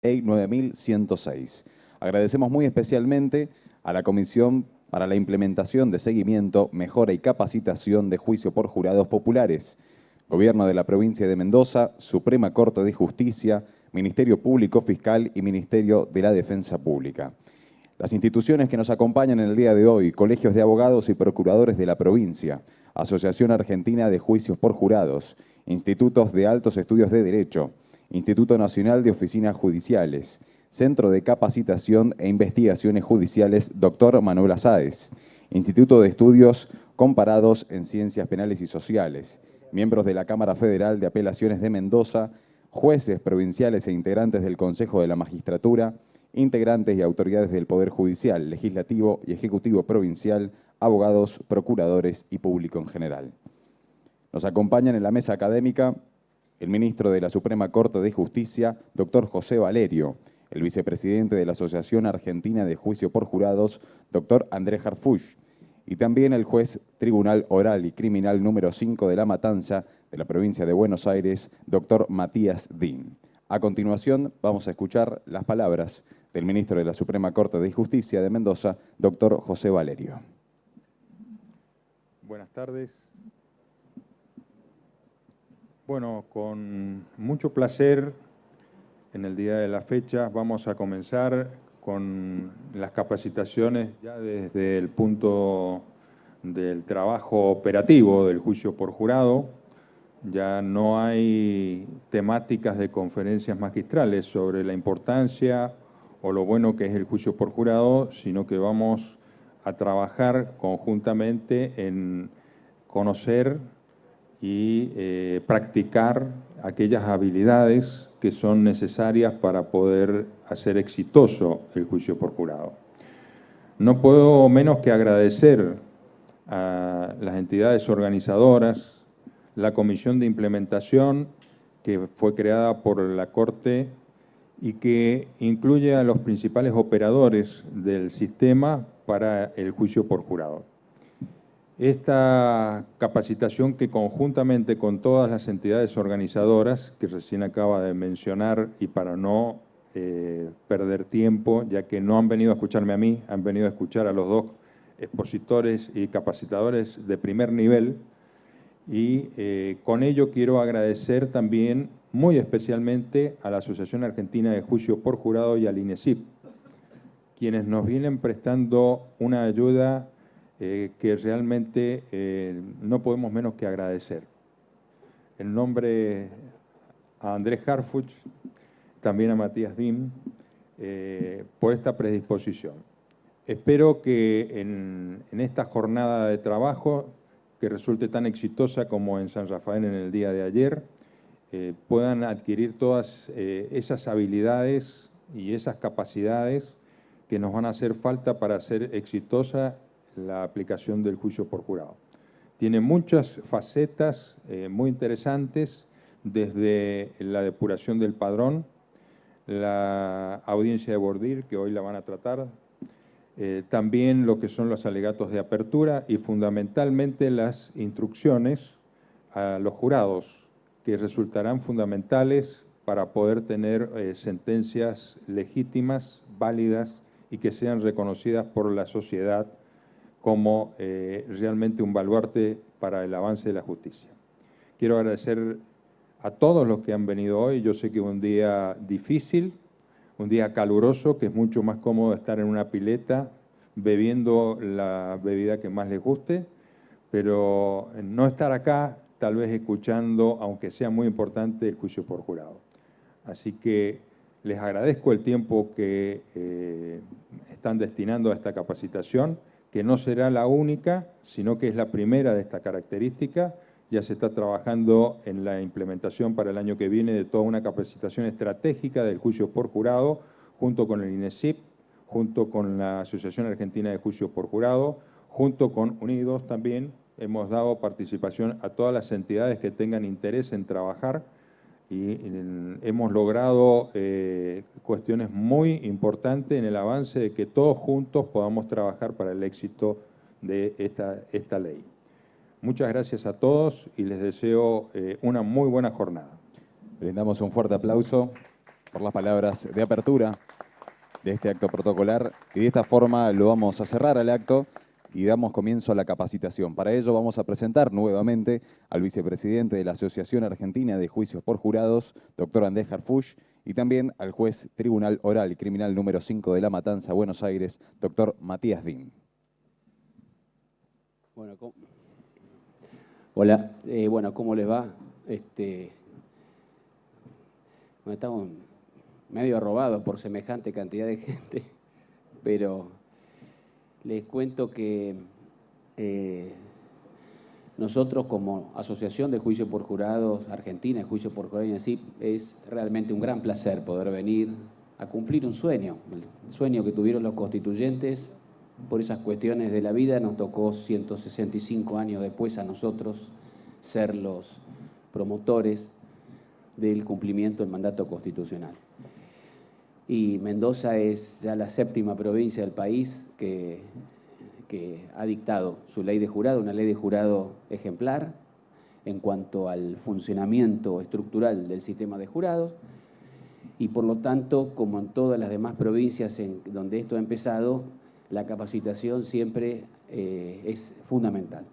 Ley 9106. Agradecemos muy especialmente a la Comisión para la Implementación de Seguimiento, Mejora y Capacitación de Juicio por Jurados Populares, Gobierno de la Provincia de Mendoza, Suprema Corte de Justicia, Ministerio Público Fiscal y Ministerio de la Defensa Pública. Las instituciones que nos acompañan en el día de hoy: Colegios de Abogados y Procuradores de la Provincia, Asociación Argentina de Juicios por Jurados, Institutos de Altos Estudios de Derecho, Instituto Nacional de Oficinas Judiciales, Centro de Capacitación e Investigaciones Judiciales Dr. Manuel Azáez, Instituto de Estudios Comparados en Ciencias Penales y Sociales, miembros de la Cámara Federal de Apelaciones de Mendoza, jueces provinciales e integrantes del Consejo de la Magistratura, integrantes y autoridades del Poder Judicial, Legislativo y Ejecutivo Provincial, abogados, procuradores y público en general. Nos acompañan en la mesa académica el ministro de la Suprema Corte de Justicia, doctor José Valerio, el vicepresidente de la Asociación Argentina de Juicio por Jurados, doctor Andrés Harfuch, y también el juez Tribunal Oral y Criminal número 5 de La Matanza, de la provincia de Buenos Aires, doctor Matías Din. A continuación, vamos a escuchar las palabras del ministro de la Suprema Corte de Justicia de Mendoza, doctor José Valerio. Buenas tardes. Bueno, con mucho placer, en el día de la fecha, vamos a comenzar con las capacitaciones ya desde el punto del trabajo operativo del juicio por jurado. Ya no hay temáticas de conferencias magistrales sobre la importancia o lo bueno que es el juicio por jurado, sino que vamos a trabajar conjuntamente en conocer y practicar aquellas habilidades que son necesarias para poder hacer exitoso el juicio por jurado. No puedo menos que agradecer a las entidades organizadoras, la Comisión de Implementación, que fue creada por la Corte y que incluye a los principales operadores del sistema para el juicio por jurado. Esta capacitación, que conjuntamente con todas las entidades organizadoras que recién acaba de mencionar, y para no perder tiempo, ya que no han venido a escucharme a mí, han venido a escuchar a los dos expositores y capacitadores de primer nivel, y con ello quiero agradecer también muy especialmente a la Asociación Argentina de Juicio por Jurado y al INESIP, quienes nos vienen prestando una ayuda que realmente no podemos menos que agradecer. En nombre a Andrés Harfuch, también a Matías Din, por esta predisposición. Espero que en esta jornada de trabajo, que resulte tan exitosa como en San Rafael en el día de ayer, puedan adquirir todas esas habilidades y esas capacidades que nos van a hacer falta para hacer exitosa la aplicación del juicio por jurado. Tiene muchas facetas muy interesantes, desde la depuración del padrón, la audiencia de bordir, que hoy la van a tratar, también lo que son los alegatos de apertura y fundamentalmente las instrucciones a los jurados, que resultarán fundamentales para poder tener sentencias legítimas, válidas y que sean reconocidas por la sociedad como realmente un baluarte para el avance de la justicia. Quiero agradecer a todos los que han venido hoy. Yo sé que es un día difícil, un día caluroso, que es mucho más cómodo estar en una pileta bebiendo la bebida que más les guste, pero no estar acá, tal vez escuchando, aunque sea muy importante, el juicio por jurado. Así que les agradezco el tiempo que están destinando a esta capacitación, que no será la única, sino que es la primera de esta característica. Ya se está trabajando en la implementación para el año que viene de toda una capacitación estratégica del juicio por jurado, junto con el INESIP, junto con la Asociación Argentina de Juicio por Jurado, junto con Unidos también. Hemos dado participación a todas las entidades que tengan interés en trabajar y hemos logrado cuestiones muy importantes en el avance de que todos juntos podamos trabajar para el éxito de esta ley. Muchas gracias a todos y les deseo una muy buena jornada. Brindamos un fuerte aplauso por las palabras de apertura de este acto protocolar. Y de esta forma lo vamos a cerrar al acto y damos comienzo a la capacitación. Para ello vamos a presentar nuevamente al vicepresidente de la Asociación Argentina de Juicios por Jurados, doctor Andrés Harfuch, y también al juez Tribunal Oral y Criminal número 5 de La Matanza, Buenos Aires, doctor Matías Din. Bueno, hola, ¿cómo les va? Estamos medio robados por semejante cantidad de gente, pero les cuento que nosotros como Asociación de Juicio por Jurados Argentina, de Juicio por Jurados y así, es realmente un gran placer poder venir a cumplir un sueño, el sueño que tuvieron los constituyentes. Por esas cuestiones de la vida nos tocó 165 años después a nosotros ser los promotores del cumplimiento del mandato constitucional. Y Mendoza es ya la 7ª provincia del país que ha dictado su ley de jurado, una ley de jurado ejemplar en cuanto al funcionamiento estructural del sistema de jurados, y por lo tanto, como en todas las demás provincias en donde esto ha empezado, la capacitación siempre es fundamental.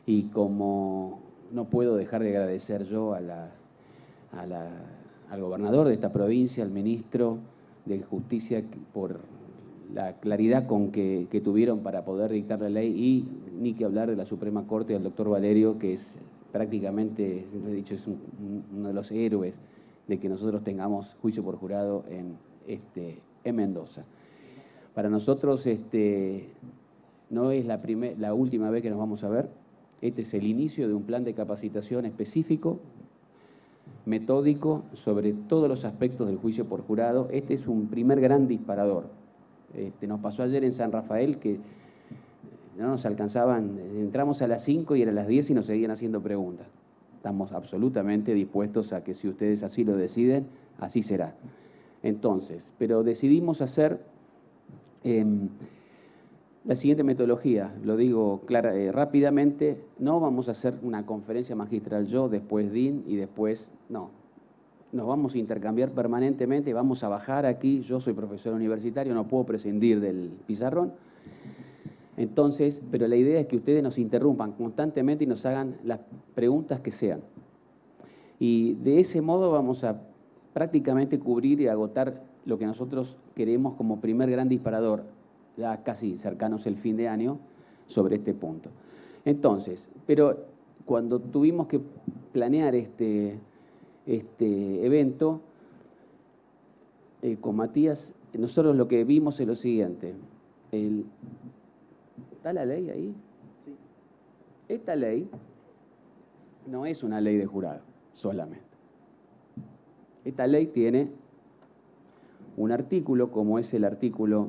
Y como no puedo dejar de agradecer yo al gobernador de esta provincia, al ministro de Justicia, por la claridad con que tuvieron para poder dictar la ley, y ni que hablar de la Suprema Corte, del doctor Valerio, que es prácticamente, siempre he dicho, es uno de los héroes de que nosotros tengamos juicio por jurado en Mendoza. Para nosotros no es la última vez que nos vamos a ver. Este es el inicio de un plan de capacitación específico, metódico, sobre todos los aspectos del juicio por jurado. Este es un primer gran disparador. Nos pasó ayer en San Rafael que no nos alcanzaban, entramos a las 5 y eran las 10 y nos seguían haciendo preguntas. Estamos absolutamente dispuestos a que, si ustedes así lo deciden, así será. Entonces, pero decidimos hacer la siguiente metodología, lo digo rápidamente. No vamos a hacer una conferencia magistral yo, después Din y después, no. Nos vamos a intercambiar permanentemente, vamos a bajar aquí. Yo soy profesor universitario, no puedo prescindir del pizarrón. Entonces, pero la idea es que ustedes nos interrumpan constantemente y nos hagan las preguntas que sean. Y de ese modo vamos a prácticamente cubrir y agotar lo que nosotros queremos como primer gran disparador, ya casi cercanos el fin de año, sobre este punto. Entonces, pero cuando tuvimos que planear este evento, con Matías, nosotros lo que vimos es lo siguiente. ¿Está la ley ahí? Sí. Esta ley no es una ley de jurado solamente. Esta ley tiene un artículo, como es el artículo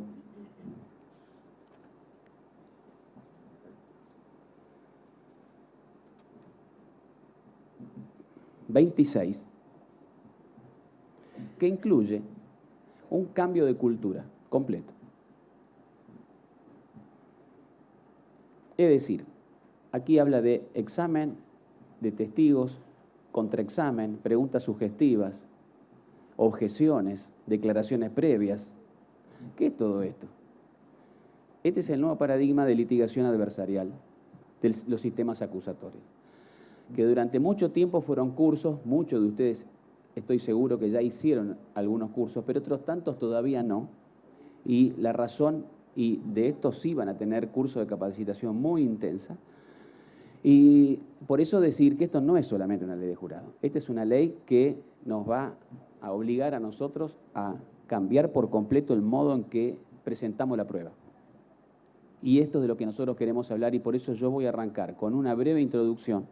26, que incluye un cambio de cultura completo. Es decir, aquí habla de examen de testigos, contraexamen, preguntas sugestivas, objeciones, declaraciones previas. ¿Qué es todo esto? Este es el nuevo paradigma de litigación adversarial de los sistemas acusatorios, que durante mucho tiempo fueron cursos. Muchos de ustedes estoy seguro que ya hicieron algunos cursos, pero otros tantos todavía no. Y la razón, y de estos sí van a tener cursos de capacitación muy intensa. Y por eso decir que esto no es solamente una ley de jurado. Esta es una ley que nos va a obligar a nosotros a cambiar por completo el modo en que presentamos la prueba. Y esto es de lo que nosotros queremos hablar, y por eso yo voy a arrancar con una breve introducción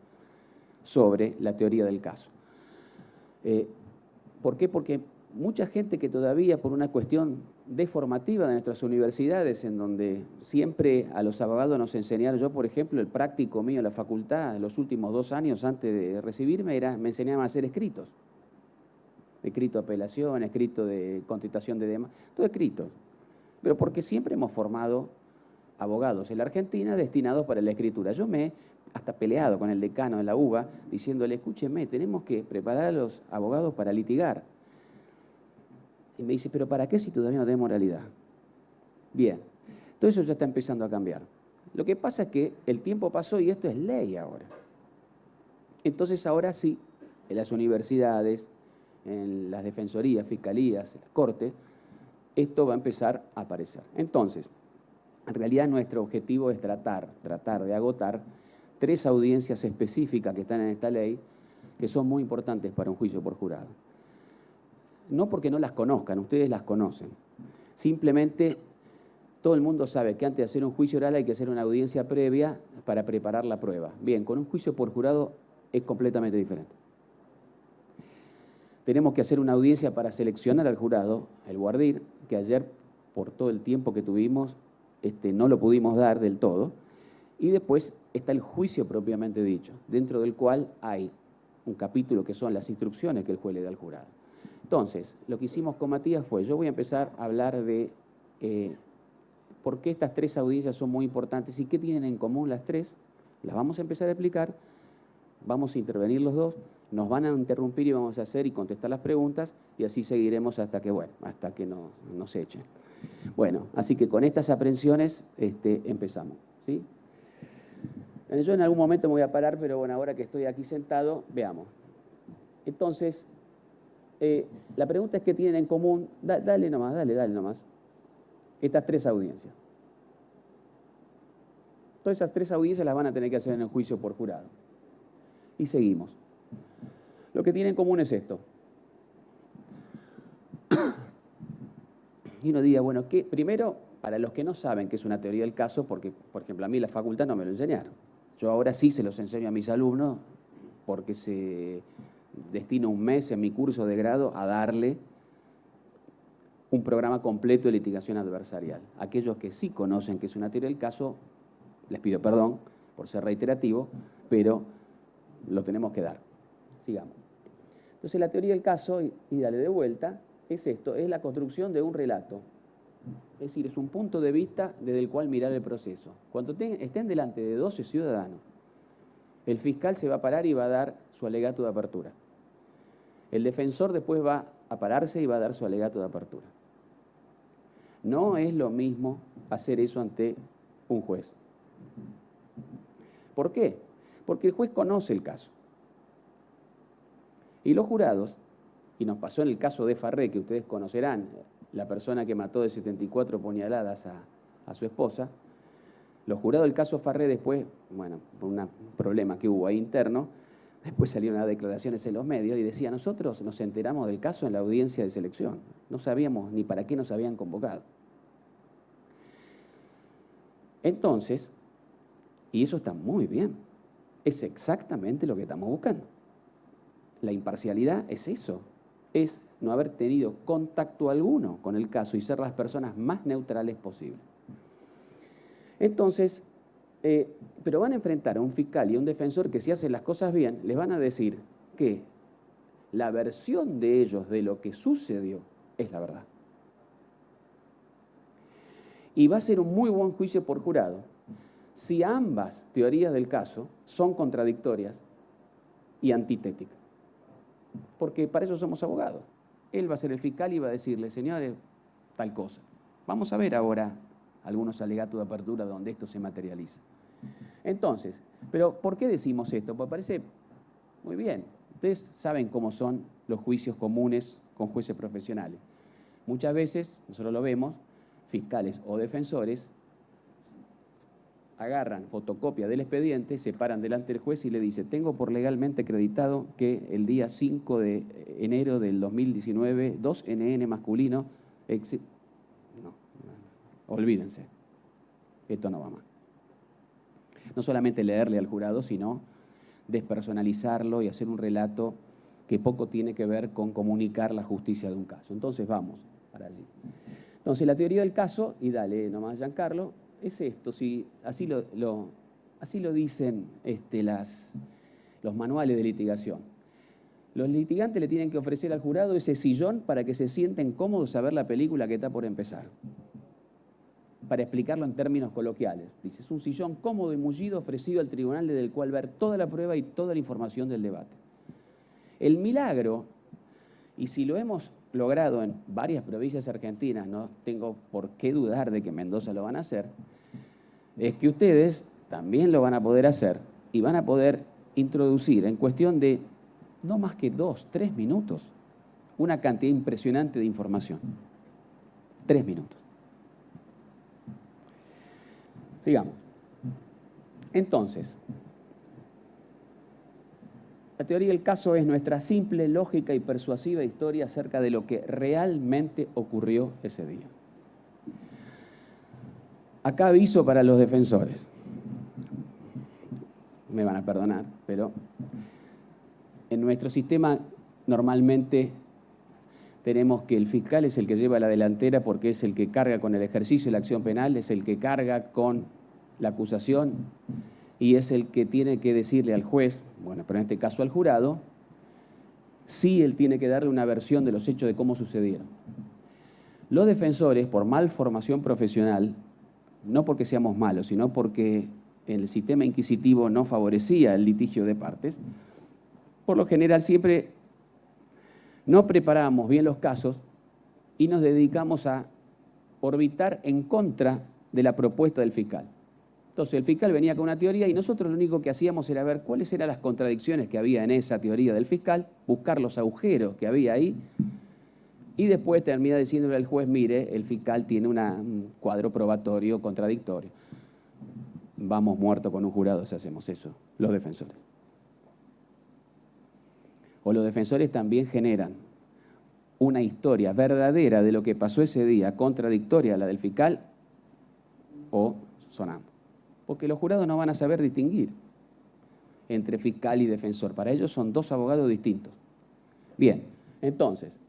sobre la teoría del caso. ¿Por qué? Porque mucha gente que todavía, por una cuestión deformativa de nuestras universidades, en donde siempre a los abogados nos enseñaron, yo por ejemplo, el práctico mío en la facultad, los últimos 2 años antes de recibirme, me enseñaban a hacer escritos. Escrito de apelación, escrito de contestación de demanda, todo escrito. Pero porque siempre hemos formado abogados en la Argentina destinados para la escritura. Yo me he hasta peleado con el decano de la UBA, diciéndole, escúcheme, tenemos que preparar a los abogados para litigar. Y me dice, ¿pero para qué si todavía no tenemos moralidad? Bien, todo eso ya está empezando a cambiar. Lo que pasa es que el tiempo pasó y esto es ley ahora. Entonces ahora sí, en las universidades, en las defensorías, fiscalías, en las cortes, esto va a empezar a aparecer. Entonces, en realidad nuestro objetivo es tratar de agotar 3 audiencias específicas que están en esta ley, que son muy importantes para un juicio por jurado. No porque no las conozcan, ustedes las conocen. Simplemente todo el mundo sabe que antes de hacer un juicio oral hay que hacer una audiencia previa para preparar la prueba. Bien, con un juicio por jurado es completamente diferente. Tenemos que hacer una audiencia para seleccionar al jurado, el guardir, que ayer, por todo el tiempo que tuvimos, no lo pudimos dar del todo. Y después está el juicio propiamente dicho, dentro del cual hay un capítulo que son las instrucciones que el juez le da al jurado. Entonces, lo que hicimos con Matías fue, yo voy a empezar a hablar de por qué estas 3 audiencias son muy importantes y qué tienen en común las 3. Las vamos a empezar a explicar, vamos a intervenir los 2, nos van a interrumpir y vamos a hacer y contestar las preguntas y así seguiremos hasta que, bueno, hasta que nos echen. Bueno, así que con estas aprensiones empezamos, ¿sí? Yo en algún momento me voy a parar, pero bueno, ahora que estoy aquí sentado, veamos. Entonces, la pregunta es qué tienen en común. Dale nomás. Estas 3 audiencias. Todas esas 3 audiencias las van a tener que hacer en el juicio por jurado. Y seguimos. Lo que tienen en común es esto. Y uno diga, bueno, ¿qué? Primero, para los que no saben qué es una teoría del caso, porque, por ejemplo, a mí la facultad no me lo enseñaron. Yo ahora sí se los enseño a mis alumnos porque se destina un mes en mi curso de grado a darle un programa completo de litigación adversarial. Aquellos que sí conocen qué es una teoría del caso, les pido perdón por ser reiterativo, pero lo tenemos que dar. Sigamos. Entonces la teoría del caso, y dale de vuelta, es esto, es la construcción de un relato. Es decir, es un punto de vista desde el cual mirar el proceso. Cuando estén delante de 12 ciudadanos, el fiscal se va a parar y va a dar su alegato de apertura. El defensor después va a pararse y va a dar su alegato de apertura. No es lo mismo hacer eso ante un juez. ¿Por qué? Porque el juez conoce el caso. Y los jurados, y nos pasó en el caso de Farré, que ustedes conocerán, la persona que mató de 74 puñaladas a su esposa, los jurados del caso Farré después, bueno, por un problema que hubo ahí interno, después salieron las declaraciones en los medios y decía, nosotros nos enteramos del caso en la audiencia de selección, no sabíamos ni para qué nos habían convocado. Entonces, y eso está muy bien, es exactamente lo que estamos buscando. La imparcialidad es eso, es no haber tenido contacto alguno con el caso y ser las personas más neutrales posibles. Entonces, pero van a enfrentar a un fiscal y a un defensor que si hacen las cosas bien, les van a decir que la versión de ellos de lo que sucedió es la verdad. Y va a ser un muy buen juicio por jurado si ambas teorías del caso son contradictorias y antitéticas. Porque para eso somos abogados. Él va a ser el fiscal y va a decirle, señores, tal cosa. Vamos a ver ahora algunos alegatos de apertura donde esto se materializa. Entonces, pero ¿por qué decimos esto? Pues parece muy bien. Ustedes saben cómo son los juicios comunes con jueces profesionales. Muchas veces, nosotros lo vemos, fiscales o defensores agarran fotocopia del expediente, se paran delante del juez y le dicen, tengo por legalmente acreditado que el día 5 de enero del 2019, 2 NN masculino, no, olvídense, esto no va más. No solamente leerle al jurado, sino despersonalizarlo y hacer un relato que poco tiene que ver con comunicar la justicia de un caso. Entonces vamos para allí. Entonces la teoría del caso, y dale nomás Giancarlo, es esto, si así lo dicen los manuales de litigación. Los litigantes le tienen que ofrecer al jurado ese sillón para que se sienten cómodos a ver la película que está por empezar. Para explicarlo en términos coloquiales. Dice, es un sillón cómodo y mullido ofrecido al tribunal desde el cual ver toda la prueba y toda la información del debate. El milagro, y si lo hemos logrado en varias provincias argentinas, no tengo por qué dudar de que Mendoza lo van a hacer, es que ustedes también lo van a poder hacer y van a poder introducir en cuestión de no más que 2, 3 minutos una cantidad impresionante de información. 3 minutos. Sigamos. Entonces, la teoría del caso es nuestra simple, lógica y persuasiva historia acerca de lo que realmente ocurrió ese día. Acá aviso para los defensores. Me van a perdonar, pero en nuestro sistema normalmente tenemos que el fiscal es el que lleva la delantera porque es el que carga con el ejercicio de la acción penal, es el que carga con la acusación y es el que tiene que decirle al juez, bueno, pero en este caso al jurado, sí él tiene que darle una versión de los hechos de cómo sucedieron. Los defensores, por malformación profesional, no porque seamos malos, sino porque el sistema inquisitivo no favorecía el litigio de partes, por lo general siempre no preparamos bien los casos y nos dedicamos a orbitar en contra de la propuesta del fiscal. Entonces el fiscal venía con una teoría y nosotros lo único que hacíamos era ver cuáles eran las contradicciones que había en esa teoría del fiscal, buscar los agujeros que había ahí y después termina diciéndole al juez, mire, el fiscal tiene un cuadro probatorio contradictorio. Vamos muertos con un jurado si hacemos eso, los defensores. O los defensores también generan una historia verdadera de lo que pasó ese día, contradictoria a la del fiscal, o sonamos. Porque los jurados no van a saber distinguir entre fiscal y defensor. Para ellos son dos abogados distintos. Bien, entonces,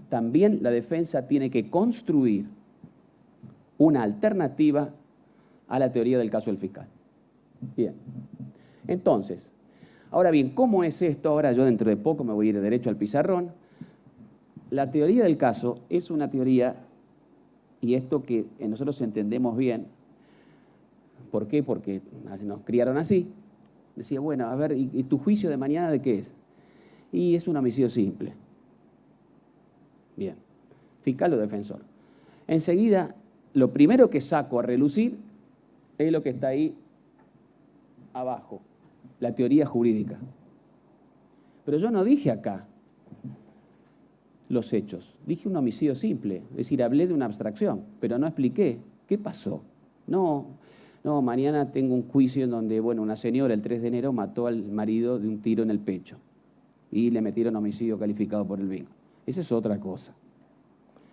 también la defensa tiene que construir una alternativa a la teoría del caso del fiscal. Bien, entonces, ahora bien, ¿cómo es esto? Ahora yo dentro de poco me voy a ir derecho al pizarrón. La teoría del caso es una teoría, y esto que nosotros entendemos bien. ¿Por qué? Porque nos criaron así. Decía, bueno, a ver, ¿y tu juicio de mañana de qué es? Y es un homicidio simple. Bien, fiscal o defensor. Enseguida, lo primero que saco a relucir es lo que está ahí abajo, la teoría jurídica. Pero yo no dije acá los hechos, dije un homicidio simple, es decir, hablé de una abstracción, pero no expliqué qué pasó. No, mañana tengo un juicio en donde, bueno, una señora el 3 de enero mató al marido de un tiro en el pecho y le metieron homicidio calificado por el vínculo. Esa es otra cosa.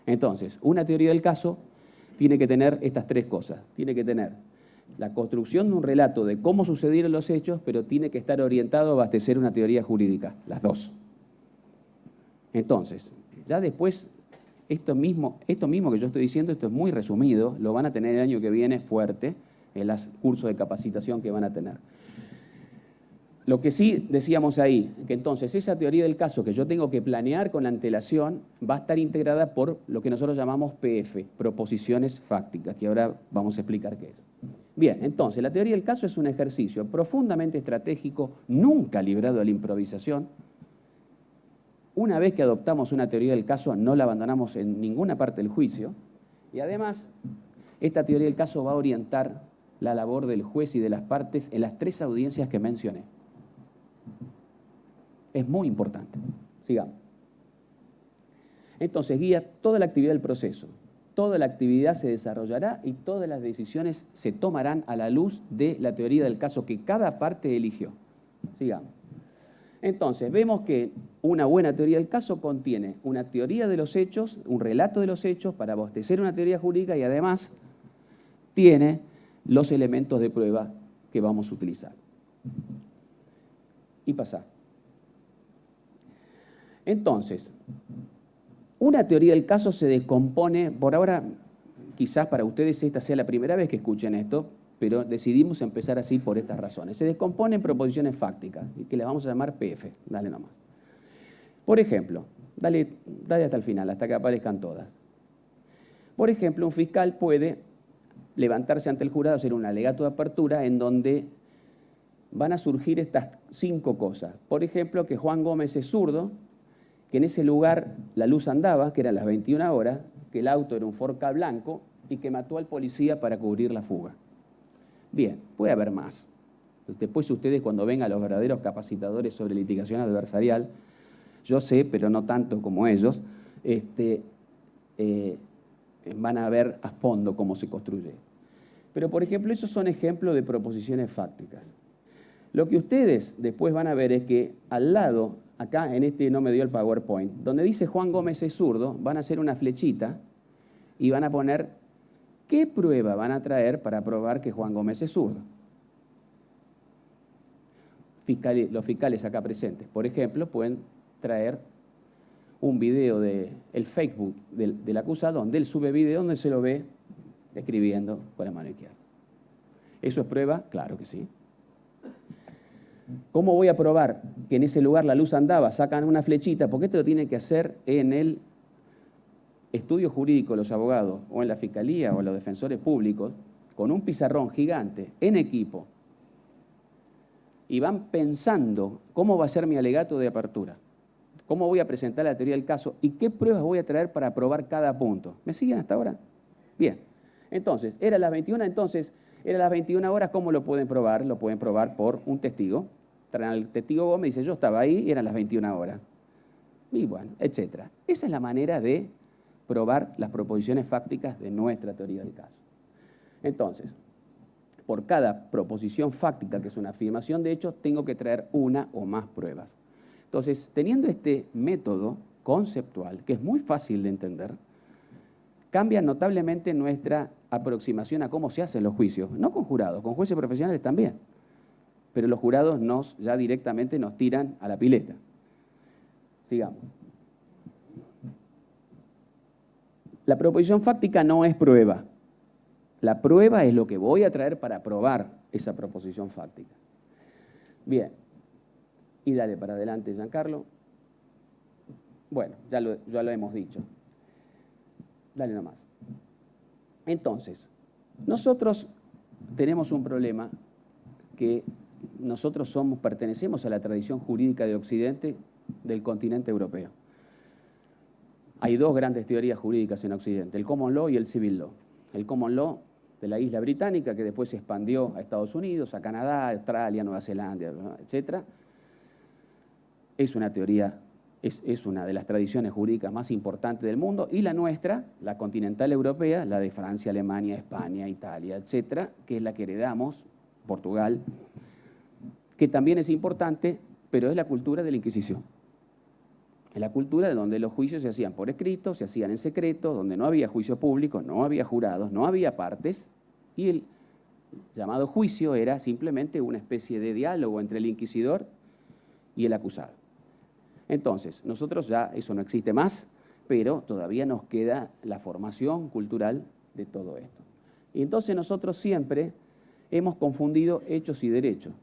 Entonces, una teoría del caso tiene que tener estas tres cosas. Tiene que tener la construcción de un relato de cómo sucedieron los hechos, pero tiene que estar orientado a abastecer una teoría jurídica, las dos. Entonces, ya después, esto mismo que yo estoy diciendo, esto es muy resumido, lo van a tener el año que viene fuerte, en los cursos de capacitación que van a tener. Lo que sí decíamos ahí, que entonces esa teoría del caso que yo tengo que planear con antelación va a estar integrada por lo que nosotros llamamos PF, proposiciones fácticas, que ahora vamos a explicar qué es. Bien, entonces la teoría del caso es un ejercicio profundamente estratégico, nunca librado a la improvisación. Una vez que adoptamos una teoría del caso, no la abandonamos en ninguna parte del juicio. Y además, esta teoría del caso va a orientar la labor del juez y de las partes en las tres audiencias que mencioné. Es muy importante. Sigamos. Entonces, guía toda la actividad del proceso. Toda la actividad se desarrollará y todas las decisiones se tomarán a la luz de la teoría del caso que cada parte eligió. Sigamos. Entonces, vemos que una buena teoría del caso contiene una teoría de los hechos, un relato de los hechos para abastecer una teoría jurídica y además tiene los elementos de prueba que vamos a utilizar. Y pasar. Entonces, una teoría del caso se descompone, por ahora, quizás para ustedes esta sea la primera vez que escuchen esto, pero decidimos empezar así por estas razones. Se descompone en proposiciones fácticas, que le vamos a llamar PF, dale nomás. Por ejemplo, dale hasta el final, hasta que aparezcan todas. Por ejemplo, un fiscal puede levantarse ante el jurado, hacer un alegato de apertura en donde van a surgir estas 5 cosas. Por ejemplo, que Juan Gómez es zurdo que en ese lugar la luz andaba, que eran las 21 horas, que el auto era un Ford Ka blanco y que mató al policía para cubrir la fuga. Bien, puede haber más. Después ustedes, cuando vengan los verdaderos capacitadores sobre litigación adversarial, yo sé, pero no tanto como ellos, van a ver a fondo cómo se construye. Pero, por ejemplo, esos son ejemplos de proposiciones fácticas. Lo que ustedes después van a ver es que al lado, acá en este no me dio el PowerPoint, donde dice Juan Gómez es zurdo, van a hacer una flechita y van a poner qué prueba van a traer para probar que Juan Gómez es zurdo. Los fiscales acá presentes, por ejemplo, pueden traer un video del Facebook del acusado, donde él sube video donde se lo ve escribiendo con la mano izquierda. ¿Eso es prueba? Claro que sí. ¿Cómo voy a probar que en ese lugar la luz andaba? Sacan una flechita, porque esto lo tienen que hacer en el estudio jurídico los abogados, o en la fiscalía, o los defensores públicos, con un pizarrón gigante, en equipo, y van pensando cómo va a ser mi alegato de apertura, cómo voy a presentar la teoría del caso y qué pruebas voy a traer para probar cada punto. ¿Me siguen hasta ahora? Bien. Entonces, eran las 21 horas, ¿cómo lo pueden probar? Lo pueden probar por un testigo. Traen al testigo Gómez y dice, yo estaba ahí y eran las 21 horas. Y bueno, etcétera. Esa es la manera de probar las proposiciones fácticas de nuestra teoría del caso. Entonces, por cada proposición fáctica, que es una afirmación de hechos, tengo que traer una o más pruebas. Entonces, teniendo este método conceptual, que es muy fácil de entender, cambia notablemente nuestra aproximación a cómo se hacen los juicios, no con jurados, con jueces profesionales también, pero los jurados ya directamente nos tiran a la pileta. Sigamos. La proposición fáctica no es prueba. La prueba es lo que voy a traer para probar esa proposición fáctica. Bien. Y dale para adelante, Giancarlo. Bueno, ya lo hemos dicho. Dale nomás. Entonces, nosotros tenemos un problema que nosotros pertenecemos a la tradición jurídica de Occidente del continente europeo. Hay dos grandes teorías jurídicas en Occidente, el Common Law y el Civil Law. El Common Law de la isla británica, que después se expandió a Estados Unidos, a Canadá, Australia, Nueva Zelanda, etc. Es una teoría, es una de las tradiciones jurídicas más importantes del mundo, y la nuestra, la continental europea, la de Francia, Alemania, España, Italia, etc., que es la que heredamos, Portugal, que también es importante, pero es la cultura de la Inquisición. Es la cultura de donde los juicios se hacían por escrito, se hacían en secreto, donde no había juicio público, no había jurados, no había partes, y el llamado juicio era simplemente una especie de diálogo entre el inquisidor y el acusado. Entonces, nosotros ya eso no existe más, pero todavía nos queda la formación cultural de todo esto. Y entonces nosotros siempre hemos confundido hechos y derechos.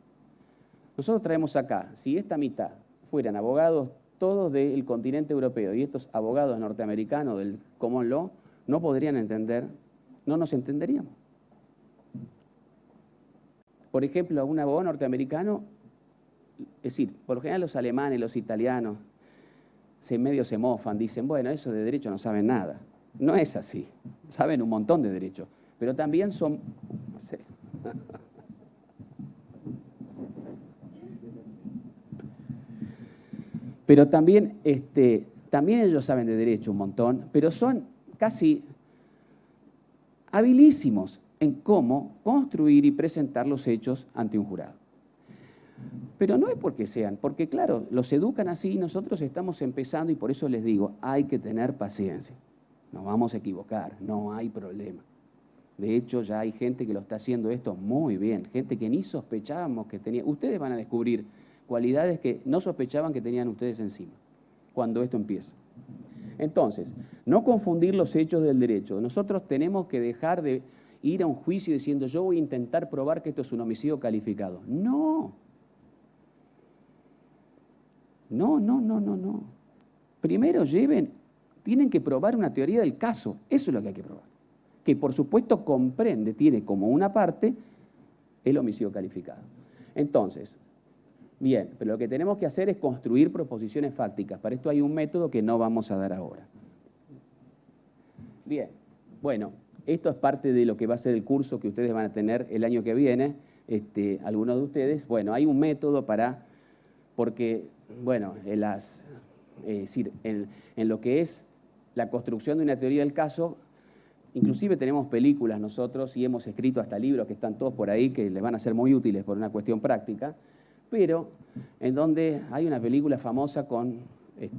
Nosotros traemos acá, si esta mitad fueran abogados todos del continente europeo y estos abogados norteamericanos del Common Law, no podrían entender, no nos entenderíamos. Por ejemplo, a un abogado norteamericano, es decir, por lo general los alemanes, los italianos, medio se mofan, dicen, bueno, eso de derecho no saben nada. No es así, saben un montón de derecho, pero también son, no sé. Pero también ellos saben de derecho un montón, pero son casi habilísimos en cómo construir y presentar los hechos ante un jurado. Pero no es porque sean, porque claro, los educan así y nosotros estamos empezando y por eso les digo, hay que tener paciencia. Nos vamos a equivocar, no hay problema. De hecho, ya hay gente que lo está haciendo esto muy bien, gente que ni sospechábamos que tenía. Ustedes van a descubrir cualidades que no sospechaban que tenían ustedes encima, cuando esto empieza. Entonces, no confundir los hechos del derecho. Nosotros tenemos que dejar de ir a un juicio diciendo, yo voy a intentar probar que esto es un homicidio calificado. No. No. Primero tienen que probar una teoría del caso. Eso es lo que hay que probar. Que por supuesto tiene como una parte el homicidio calificado. Entonces, Bien, pero lo que tenemos que hacer es construir proposiciones fácticas. Para esto hay un método que no vamos a dar ahora. Bien, bueno, esto es parte de lo que va a ser el curso que ustedes van a tener el año que viene, algunos de ustedes. Bueno, hay un método porque, bueno, es decir, en lo que es la construcción de una teoría del caso, inclusive tenemos películas nosotros y hemos escrito hasta libros que están todos por ahí que les van a ser muy útiles por una cuestión práctica, pero en donde hay una película famosa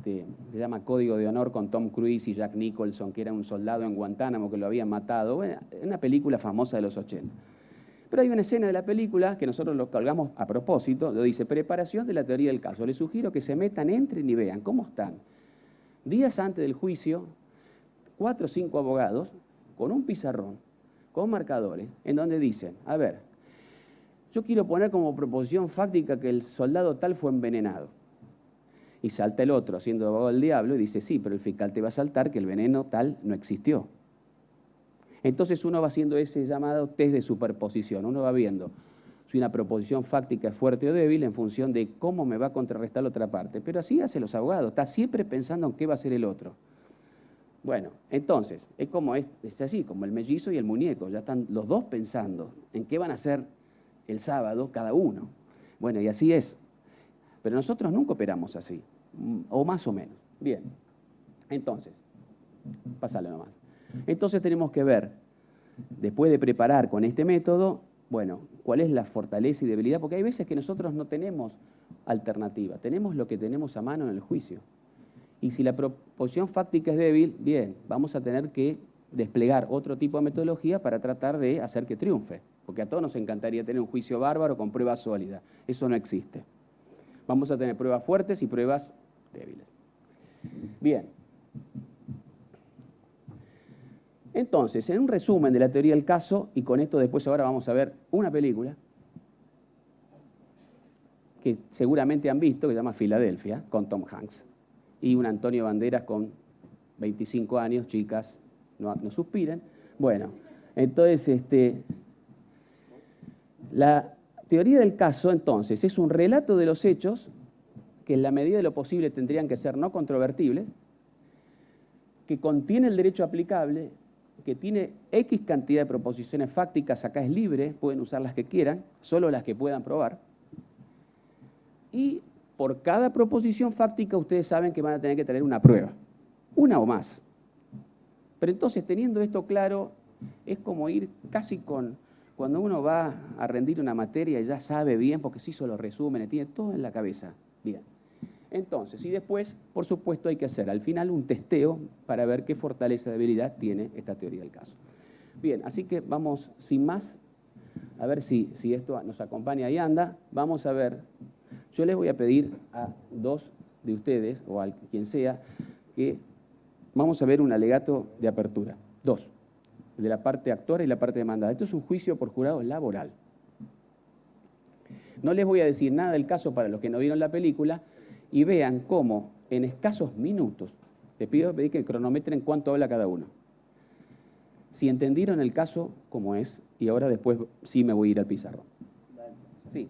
se llama Código de Honor, con Tom Cruise y Jack Nicholson, que era un soldado en Guantánamo que lo habían matado. Bueno, una película famosa de los 80. Pero hay una escena de la película que nosotros lo colgamos a propósito, lo dice, preparación de la teoría del caso. Les sugiero que se metan, entren y vean cómo están. Días antes del juicio, 4 o 5 abogados con un pizarrón, con marcadores, en donde dicen, a ver, yo quiero poner como proposición fáctica que el soldado tal fue envenenado. Y salta el otro, siendo abogado del diablo, y dice, sí, pero el fiscal te va a saltar que el veneno tal no existió. Entonces uno va haciendo ese llamado test de superposición. Uno va viendo si una proposición fáctica es fuerte o débil en función de cómo me va a contrarrestar la otra parte. Pero así hacen los abogados, está siempre pensando en qué va a hacer el otro. Bueno, entonces, es así, como el mellizo y el muñeco, ya están los dos pensando en qué van a hacer el sábado cada uno. Bueno, y así es. Pero nosotros nunca operamos así, o más o menos. Bien, entonces, pásale nomás. Entonces tenemos que ver, después de preparar con este método, bueno, cuál es la fortaleza y debilidad, porque hay veces que nosotros no tenemos alternativa, tenemos lo que tenemos a mano en el juicio. Y si la proposición fáctica es débil, bien, vamos a tener que desplegar otro tipo de metodología para tratar de hacer que triunfe, porque a todos nos encantaría tener un juicio bárbaro con pruebas sólidas. Eso no existe. Vamos a tener pruebas fuertes y pruebas débiles. Bien. Entonces, en un resumen de la teoría del caso, y con esto después ahora vamos a ver una película que seguramente han visto, que se llama Filadelfia, con Tom Hanks, y un Antonio Banderas con 25 años, chicas, no suspiren. Bueno, entonces, la teoría del caso, entonces, es un relato de los hechos que en la medida de lo posible tendrían que ser no controvertibles, que contiene el derecho aplicable, que tiene X cantidad de proposiciones fácticas, acá es libre, pueden usar las que quieran, solo las que puedan probar. Y por cada proposición fáctica ustedes saben que van a tener que tener una prueba, una o más. Pero entonces, teniendo esto claro, es como ir casi cuando uno va a rendir una materia y ya sabe bien, porque se hizo los resúmenes, tiene todo en la cabeza. Bien. Entonces, y después, por supuesto, hay que hacer al final un testeo para ver qué fortaleza y debilidad tiene esta teoría del caso. Bien, así que vamos, sin más, a ver si esto nos acompaña y anda. Vamos a ver, yo les voy a pedir a 2 de ustedes, o a quien sea, que vamos a ver un alegato de apertura. 2, de la parte actora y la parte demandada. Esto es un juicio por jurado laboral. No les voy a decir nada del caso para los que no vieron la película, y vean cómo en escasos minutos, les pido que cronometren cuánto habla cada uno. Si entendieron el caso como es, y ahora después sí me voy a ir al pizarrón. Sí.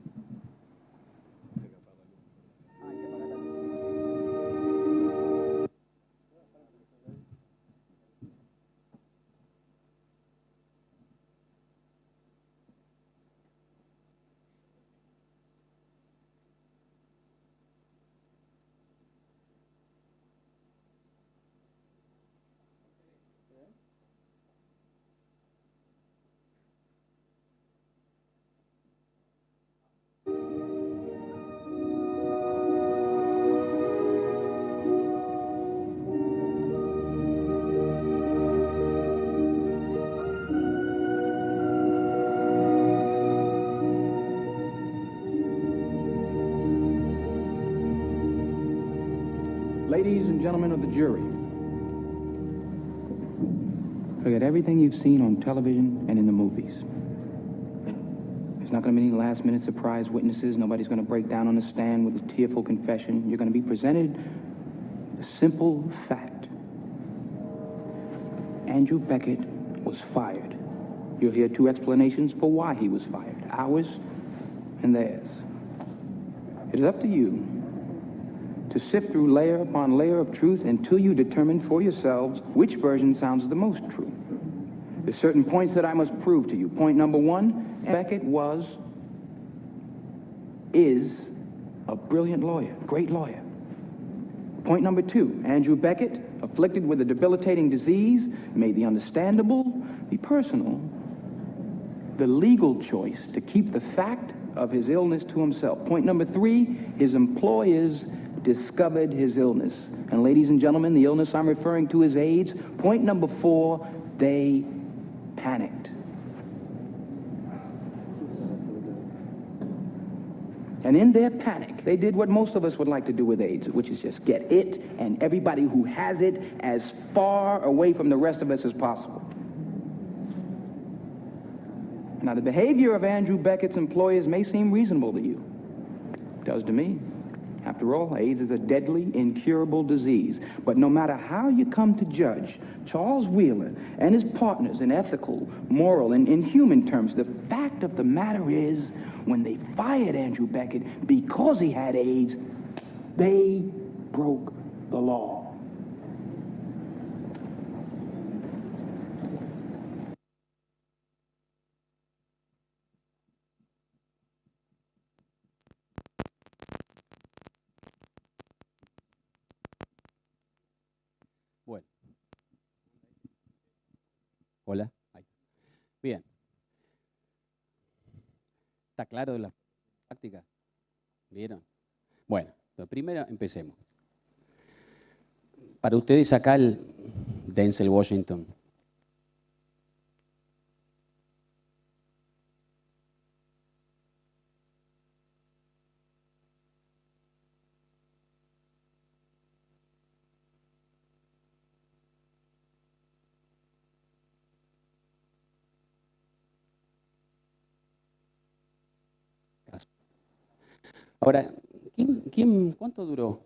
Ladies and gentlemen of the jury, forget everything you've seen on television and in the movies. There's not going to be any last-minute surprise witnesses. Nobody's going to break down on the stand with a tearful confession. You're going to be presented with a simple fact. Andrew Beckett was fired. You'll hear 2 explanations for why he was fired, ours and theirs. It is up to you to sift through layer upon layer of truth until you determine for yourselves which version sounds the most true. There's certain points that I must prove to you. Point number one, Beckett is a brilliant lawyer, great lawyer. Point number two, Andrew Beckett, afflicted with a debilitating disease, made the understandable, the personal, the legal choice to keep the fact of his illness to himself. Point number three, his employers discovered his illness. And ladies and gentlemen, the illness I'm referring to is AIDS. Point number four, they panicked. And in their panic, they did what most of us would like to do with AIDS, which is just get it and everybody who has it as far away from the rest of us as possible. Now, the behavior of Andrew Beckett's employers may seem reasonable to you. It does to me. After all, AIDS is a deadly, incurable disease. But no matter how you come to judge Charles Wheeler and his partners in ethical, moral, and in human terms, the fact of the matter is, when they fired Andrew Beckett because he had AIDS, they broke the law. Bueno. Hola. Ahí. Bien. ¿Está claro de la práctica? ¿Vieron? Bueno, entonces primero empecemos. Para ustedes acá el Denzel Washington. Ahora, ¿cuánto duró?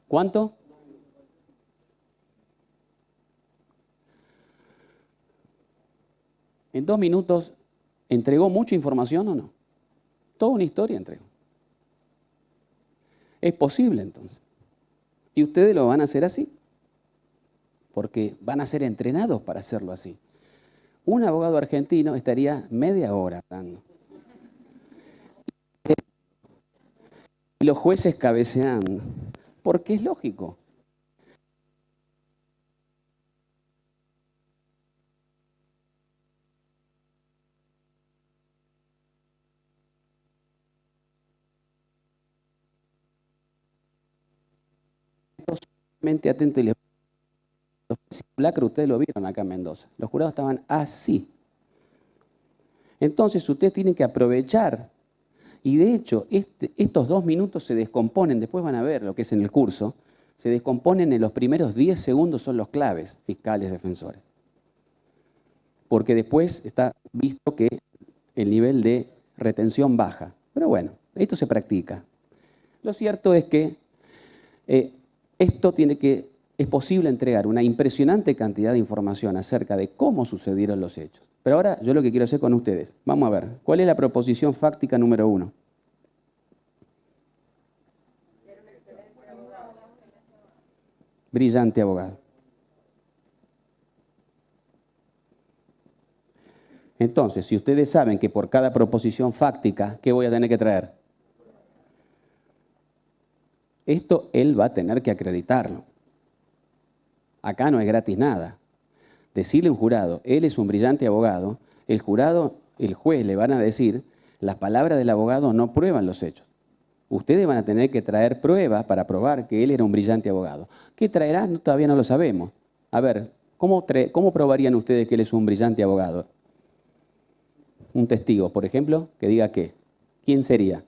¿Cuánto? ¿En 2 minutos entregó mucha información o no? Toda una historia entregó. Es posible entonces. Y ustedes lo van a hacer así, porque van a ser entrenados para hacerlo así. Un abogado argentino estaría media hora hablando. Y los jueces cabeceando, porque es lógico. Atento y los simulacros ustedes lo vieron acá en Mendoza. Los jurados estaban así. Entonces ustedes tienen que aprovechar. Y de hecho, estos 2 minutos se descomponen, después van a ver lo que es en el curso, se descomponen en los primeros 10 segundos, son los claves, fiscales, defensores. Porque después está visto que el nivel de retención baja. Pero bueno, esto se practica. Lo cierto es que es posible entregar una impresionante cantidad de información acerca de cómo sucedieron los hechos. Pero ahora yo lo que quiero hacer con ustedes, vamos a ver, ¿cuál es la proposición fáctica número 1? Brillante abogado. Entonces, si ustedes saben que por cada proposición fáctica, ¿qué voy a tener que traer? Esto él va a tener que acreditarlo. Acá no es gratis nada. Decirle a un jurado, él es un brillante abogado, el jurado, el juez le van a decir, las palabras del abogado no prueban los hechos. Ustedes van a tener que traer pruebas para probar que él era un brillante abogado. ¿Qué traerá? Todavía no lo sabemos. A ver, ¿cómo probarían ustedes que él es un brillante abogado? Un testigo, por ejemplo, que diga qué. ¿Quién sería?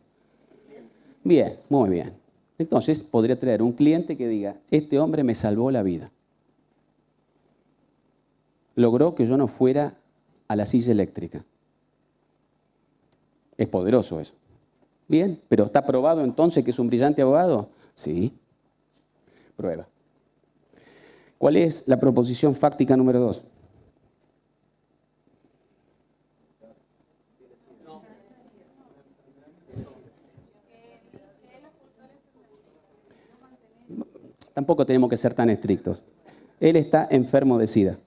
Bien, muy bien. Entonces podría traer un cliente que diga, este hombre me salvó la vida. Logró que yo no fuera a la silla eléctrica. Es poderoso eso. Bien, pero ¿está probado entonces que es un brillante abogado? Sí. Prueba. ¿Cuál es la proposición fáctica número 2? Tampoco tenemos que ser tan estrictos. Él está enfermo de SIDA.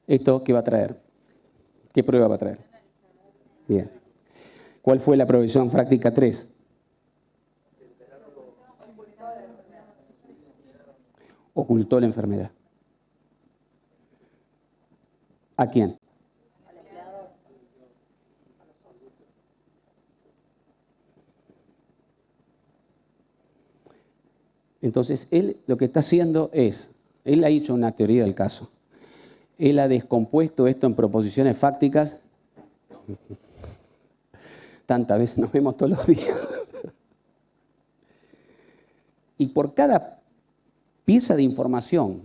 ¿Esto qué va a traer? ¿Qué prueba va a traer? Bien. ¿Cuál fue la provisión práctica 3? Ocultó la enfermedad. ¿A quién? Entonces, él lo que está haciendo es, él ha hecho una teoría del caso. Él ha descompuesto esto en proposiciones fácticas. Tantas veces nos vemos todos los días. Y por cada pieza de información,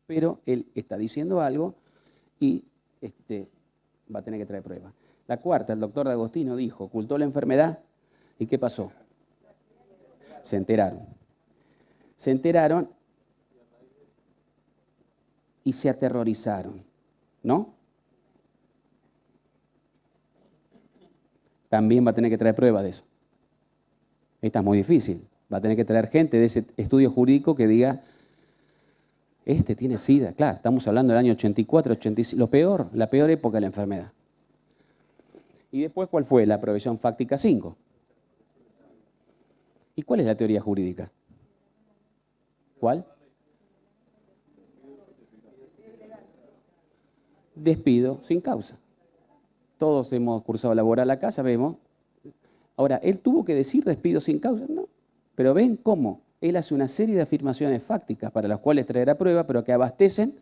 pero él está diciendo algo y va a tener que traer pruebas. La cuarta, el doctor D'Agostino dijo, ocultó la enfermedad, ¿y qué pasó? Se enteraron. Se enteraron y se aterrorizaron, ¿no? También va a tener que traer pruebas de eso. Esta es muy difícil. Va a tener que traer gente de ese estudio jurídico que diga, este tiene SIDA. Claro, estamos hablando del año 84, 85, la peor época de la enfermedad. Y después, ¿cuál fue? La provisión fáctica 5. ¿Y cuál es la teoría jurídica? ¿Cuál? Despido sin causa. Todos hemos cursado laboral acá, sabemos. Ahora, ¿él tuvo que decir despido sin causa? No. Pero ven cómo él hace una serie de afirmaciones fácticas para las cuales traerá prueba, pero que abastecen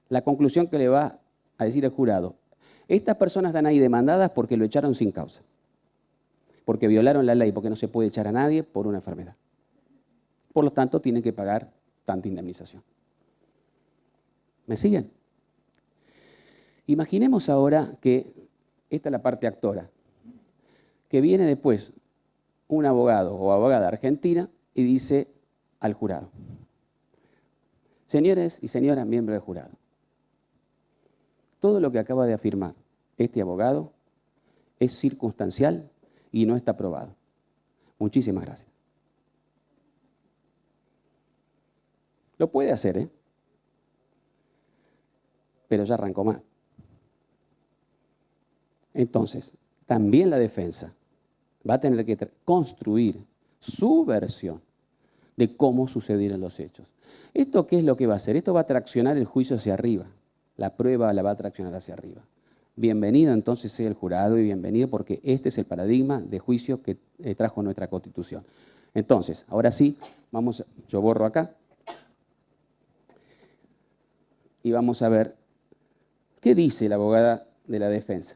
la conclusión que le va a decir el jurado. Estas personas están ahí demandadas porque lo echaron sin causa, porque violaron la ley, porque no se puede echar a nadie por una enfermedad. Por lo tanto, tienen que pagar tanta indemnización. ¿Me siguen? Imaginemos ahora que esta es la parte actora, que viene después un abogado o abogada argentina y dice al jurado, señores y señoras miembros del jurado, todo lo que acaba de afirmar este abogado es circunstancial y no está probado. Muchísimas gracias. Lo puede hacer, ¿eh? Pero ya arrancó mal. Entonces, también la defensa va a tener que construir su versión de cómo sucedieron los hechos. ¿Esto qué es lo que va a hacer? Esto va a traccionar el juicio hacia arriba. La prueba la va a traccionar hacia arriba. Bienvenido entonces sea el jurado y bienvenido porque este es el paradigma de juicio que trajo nuestra Constitución. Entonces, ahora sí, yo borro acá y vamos a ver qué dice la abogada de la defensa.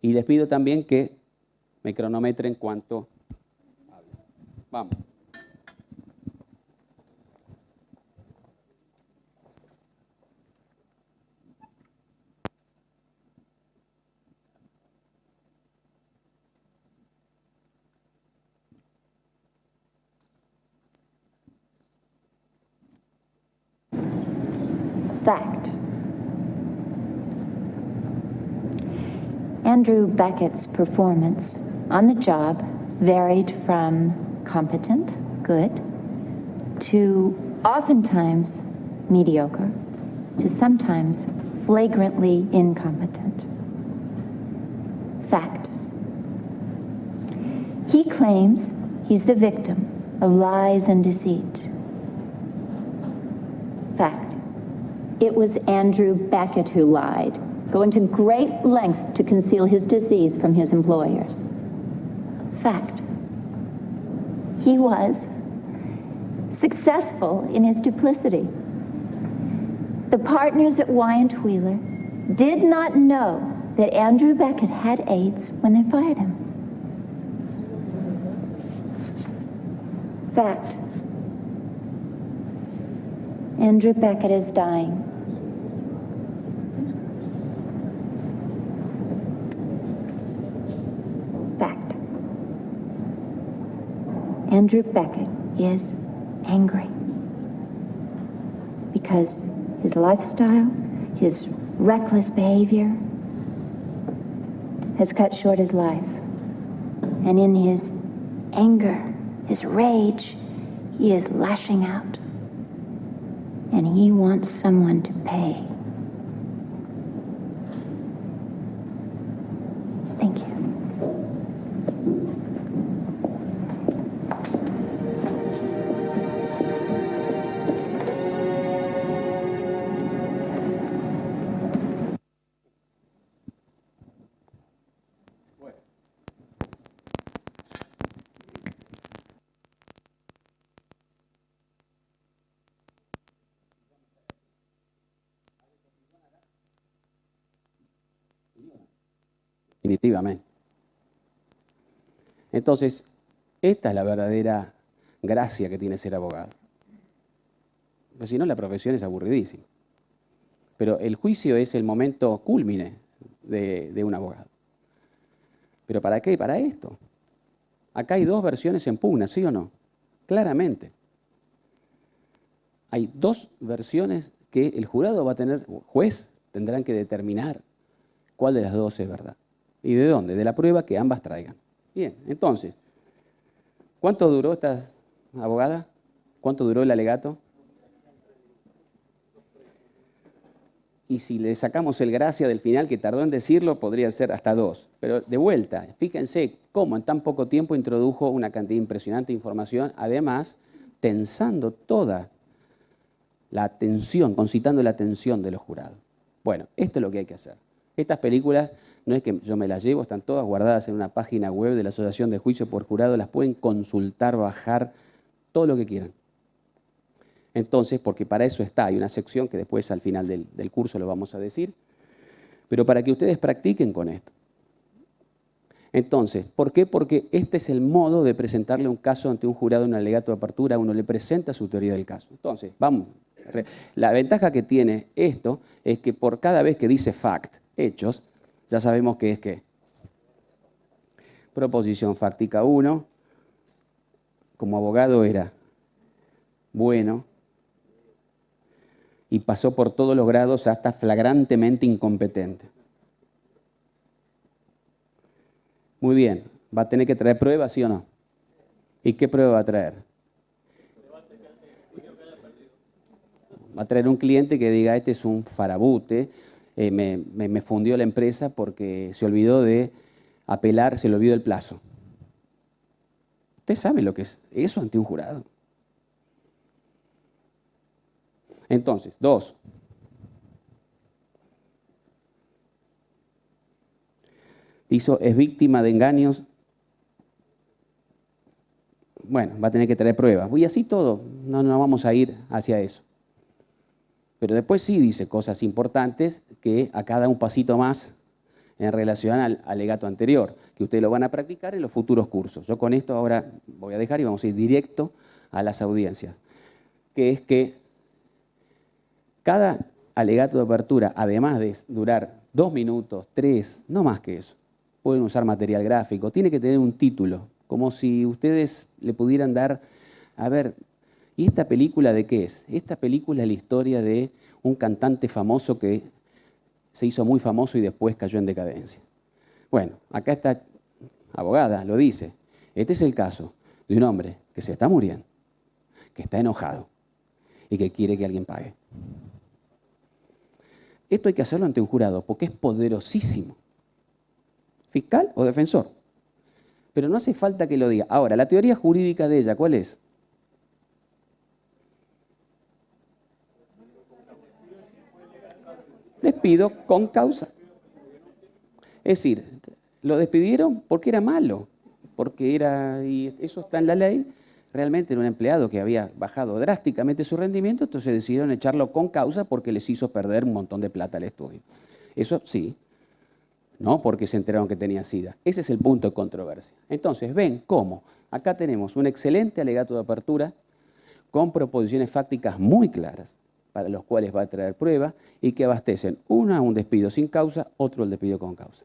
Y les pido también que me cronometren cuánto hablo. Vamos. Fact. Andrew Beckett's performance on the job varied from competent, good, to oftentimes mediocre, to sometimes flagrantly incompetent. Fact. He claims he's the victim of lies and deceit. Fact. It was Andrew Beckett who lied, going to great lengths to conceal his disease from his employers. Fact. He was successful in his duplicity. The partners at Wyant Wheeler did not know that Andrew Beckett had AIDS when they fired him. Fact. Andrew Beckett is dying. Fact. Andrew Beckett is angry. Because his lifestyle, his reckless behavior, has cut short his life. And in his anger, his rage, he is lashing out. And he wants someone to pay. Thank you. Definitivamente. Entonces, esta es la verdadera gracia que tiene ser abogado. Porque si no, la profesión es aburridísima. Pero el juicio es el momento cúlmine de un abogado. ¿Pero para qué? Para esto. Acá hay dos versiones en pugna, ¿sí o no? Claramente. Hay dos versiones que el jurado va a tener, juez, tendrán que determinar cuál de las dos es verdad. ¿Y de dónde? De la prueba que ambas traigan. Bien, entonces, ¿cuánto duró esta abogada? ¿Cuánto duró el alegato? Y si le sacamos el gracia del final, que tardó en decirlo, podría ser hasta 2. Pero de vuelta, fíjense cómo en tan poco tiempo introdujo una cantidad impresionante de información, además tensando toda la atención, concitando la atención de los jurados. Bueno, esto es lo que hay que hacer. Estas películas, no es que yo me las llevo, están todas guardadas en una página web de la Asociación de Juicio por Jurado, las pueden consultar, bajar, todo lo que quieran. Entonces, porque para eso está, hay una sección que después al final del curso lo vamos a decir, pero para que ustedes practiquen con esto. Entonces, ¿por qué? Porque este es el modo de presentarle un caso ante un jurado en un alegato de apertura, uno le presenta su teoría del caso. Entonces, vamos, la ventaja que tiene esto es que por cada vez que dice fact, hechos, ya sabemos que es qué. Proposición fáctica 1, como abogado era bueno, y pasó por todos los grados hasta flagrantemente incompetente. Muy bien, ¿va a tener que traer pruebas, sí o no? ¿Y qué prueba va a traer? Va a traer un cliente que diga, este es un farabute, me fundió la empresa porque se olvidó de apelar, se le olvidó el plazo. Usted sabe lo que es eso ante un jurado. Entonces, 2. Es víctima de engaños. Bueno, va a tener que traer pruebas. Y así todo, no vamos a ir hacia eso. Pero después sí dice cosas importantes que acá da un pasito más en relación al alegato anterior, que ustedes lo van a practicar en los futuros cursos. Yo con esto ahora voy a dejar y vamos a ir directo a las audiencias, que es que cada alegato de apertura, además de durar 2 minutos, 3, no más que eso, pueden usar material gráfico, tiene que tener un título, como si ustedes le pudieran dar, a ver, ¿y esta película de qué es? Esta película es la historia de un cantante famoso que se hizo muy famoso y después cayó en decadencia. Bueno, acá esta abogada lo dice, este es el caso de un hombre que se está muriendo, que está enojado y que quiere que alguien pague. Esto hay que hacerlo ante un jurado porque es poderosísimo. Fiscal o defensor. Pero no hace falta que lo diga. Ahora, la teoría jurídica de ella, ¿cuál es? Despido con causa. Es decir, lo despidieron porque era malo, porque era, y eso está en la ley, realmente era un empleado que había bajado drásticamente su rendimiento, entonces decidieron echarlo con causa porque les hizo perder un montón de plata al estudio. Eso sí, no porque se enteraron que tenía SIDA. Ese es el punto de controversia. Entonces, ven cómo acá tenemos un excelente alegato de apertura con proposiciones fácticas muy claras, para los cuales va a traer prueba y que abastecen, una un despido sin causa, otro el despido con causa.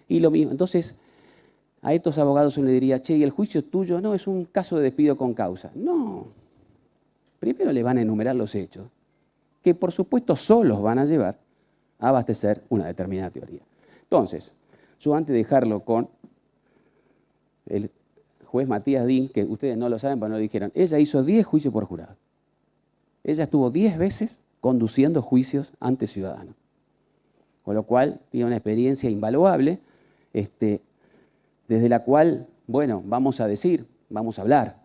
Y lo mismo, entonces, a estos abogados uno le diría, che, ¿y el juicio tuyo? No, es un caso de despido con causa. No, Primero le van a enumerar los hechos, que por supuesto solos van a llevar a abastecer una determinada teoría. Entonces, yo antes de dejarlo con el juez Matías Din, que ustedes no lo saben, pero no lo dijeron, ella hizo 10 juicios por jurado. Ella estuvo 10 veces conduciendo juicios ante ciudadanos. Con lo cual, tiene una experiencia invaluable, desde la cual, bueno, vamos a decir, vamos a hablar.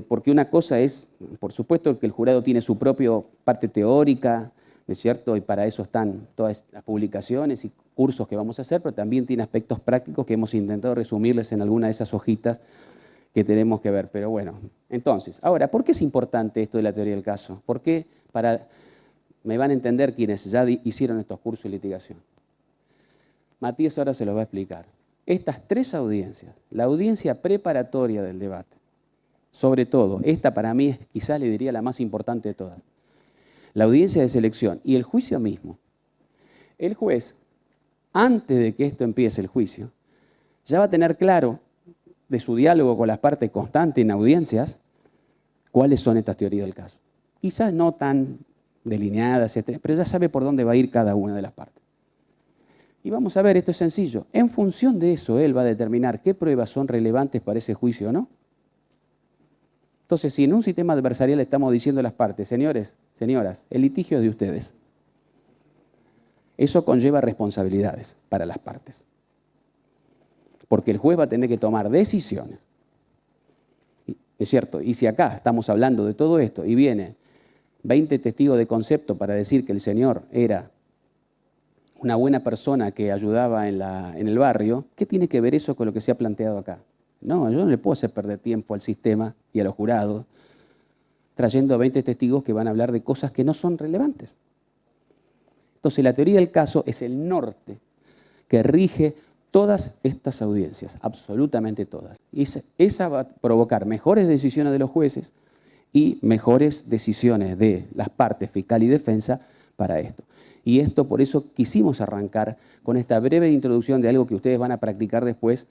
Porque una cosa es, por supuesto, que el jurado tiene su propia parte teórica, ¿no es cierto? Y para eso están todas las publicaciones y cursos que vamos a hacer, pero también tiene aspectos prácticos que hemos intentado resumirles en alguna de esas hojitas que tenemos que ver. Pero bueno, entonces, ahora, ¿por qué es importante esto de la teoría del caso? ¿Por qué me van a entender quienes ya hicieron estos cursos de litigación? Matías ahora se los va a explicar. Estas 3 audiencias, la audiencia preparatoria del debate, sobre todo, esta para mí es quizás le diría la más importante de todas, la audiencia de selección y el juicio mismo. El juez, antes de que esto empiece el juicio, ya va a tener claro de su diálogo con las partes constante en audiencias cuáles son estas teorías del caso. Quizás no tan delineadas, pero ya sabe por dónde va a ir cada una de las partes. Y vamos a ver, esto es sencillo. En función de eso, él va a determinar qué pruebas son relevantes para ese juicio o no. Entonces, si en un sistema adversarial estamos diciendo a las partes, señores, señoras, el litigio es de ustedes, eso conlleva responsabilidades para las partes. Porque el juez va a tener que tomar decisiones. Es cierto, y si acá estamos hablando de todo esto y viene 20 testigos de concepto para decir que el señor era una buena persona que ayudaba en el barrio, ¿qué tiene que ver eso con lo que se ha planteado acá? No, yo no le puedo hacer perder tiempo al sistema y a los jurados trayendo 20 testigos que van a hablar de cosas que no son relevantes. Entonces, la teoría del caso es el norte que rige todas estas audiencias, absolutamente todas. Y esa va a provocar mejores decisiones de los jueces y mejores decisiones de las partes fiscal y defensa para esto. Y esto, por eso quisimos arrancar con esta breve introducción de algo que ustedes van a practicar después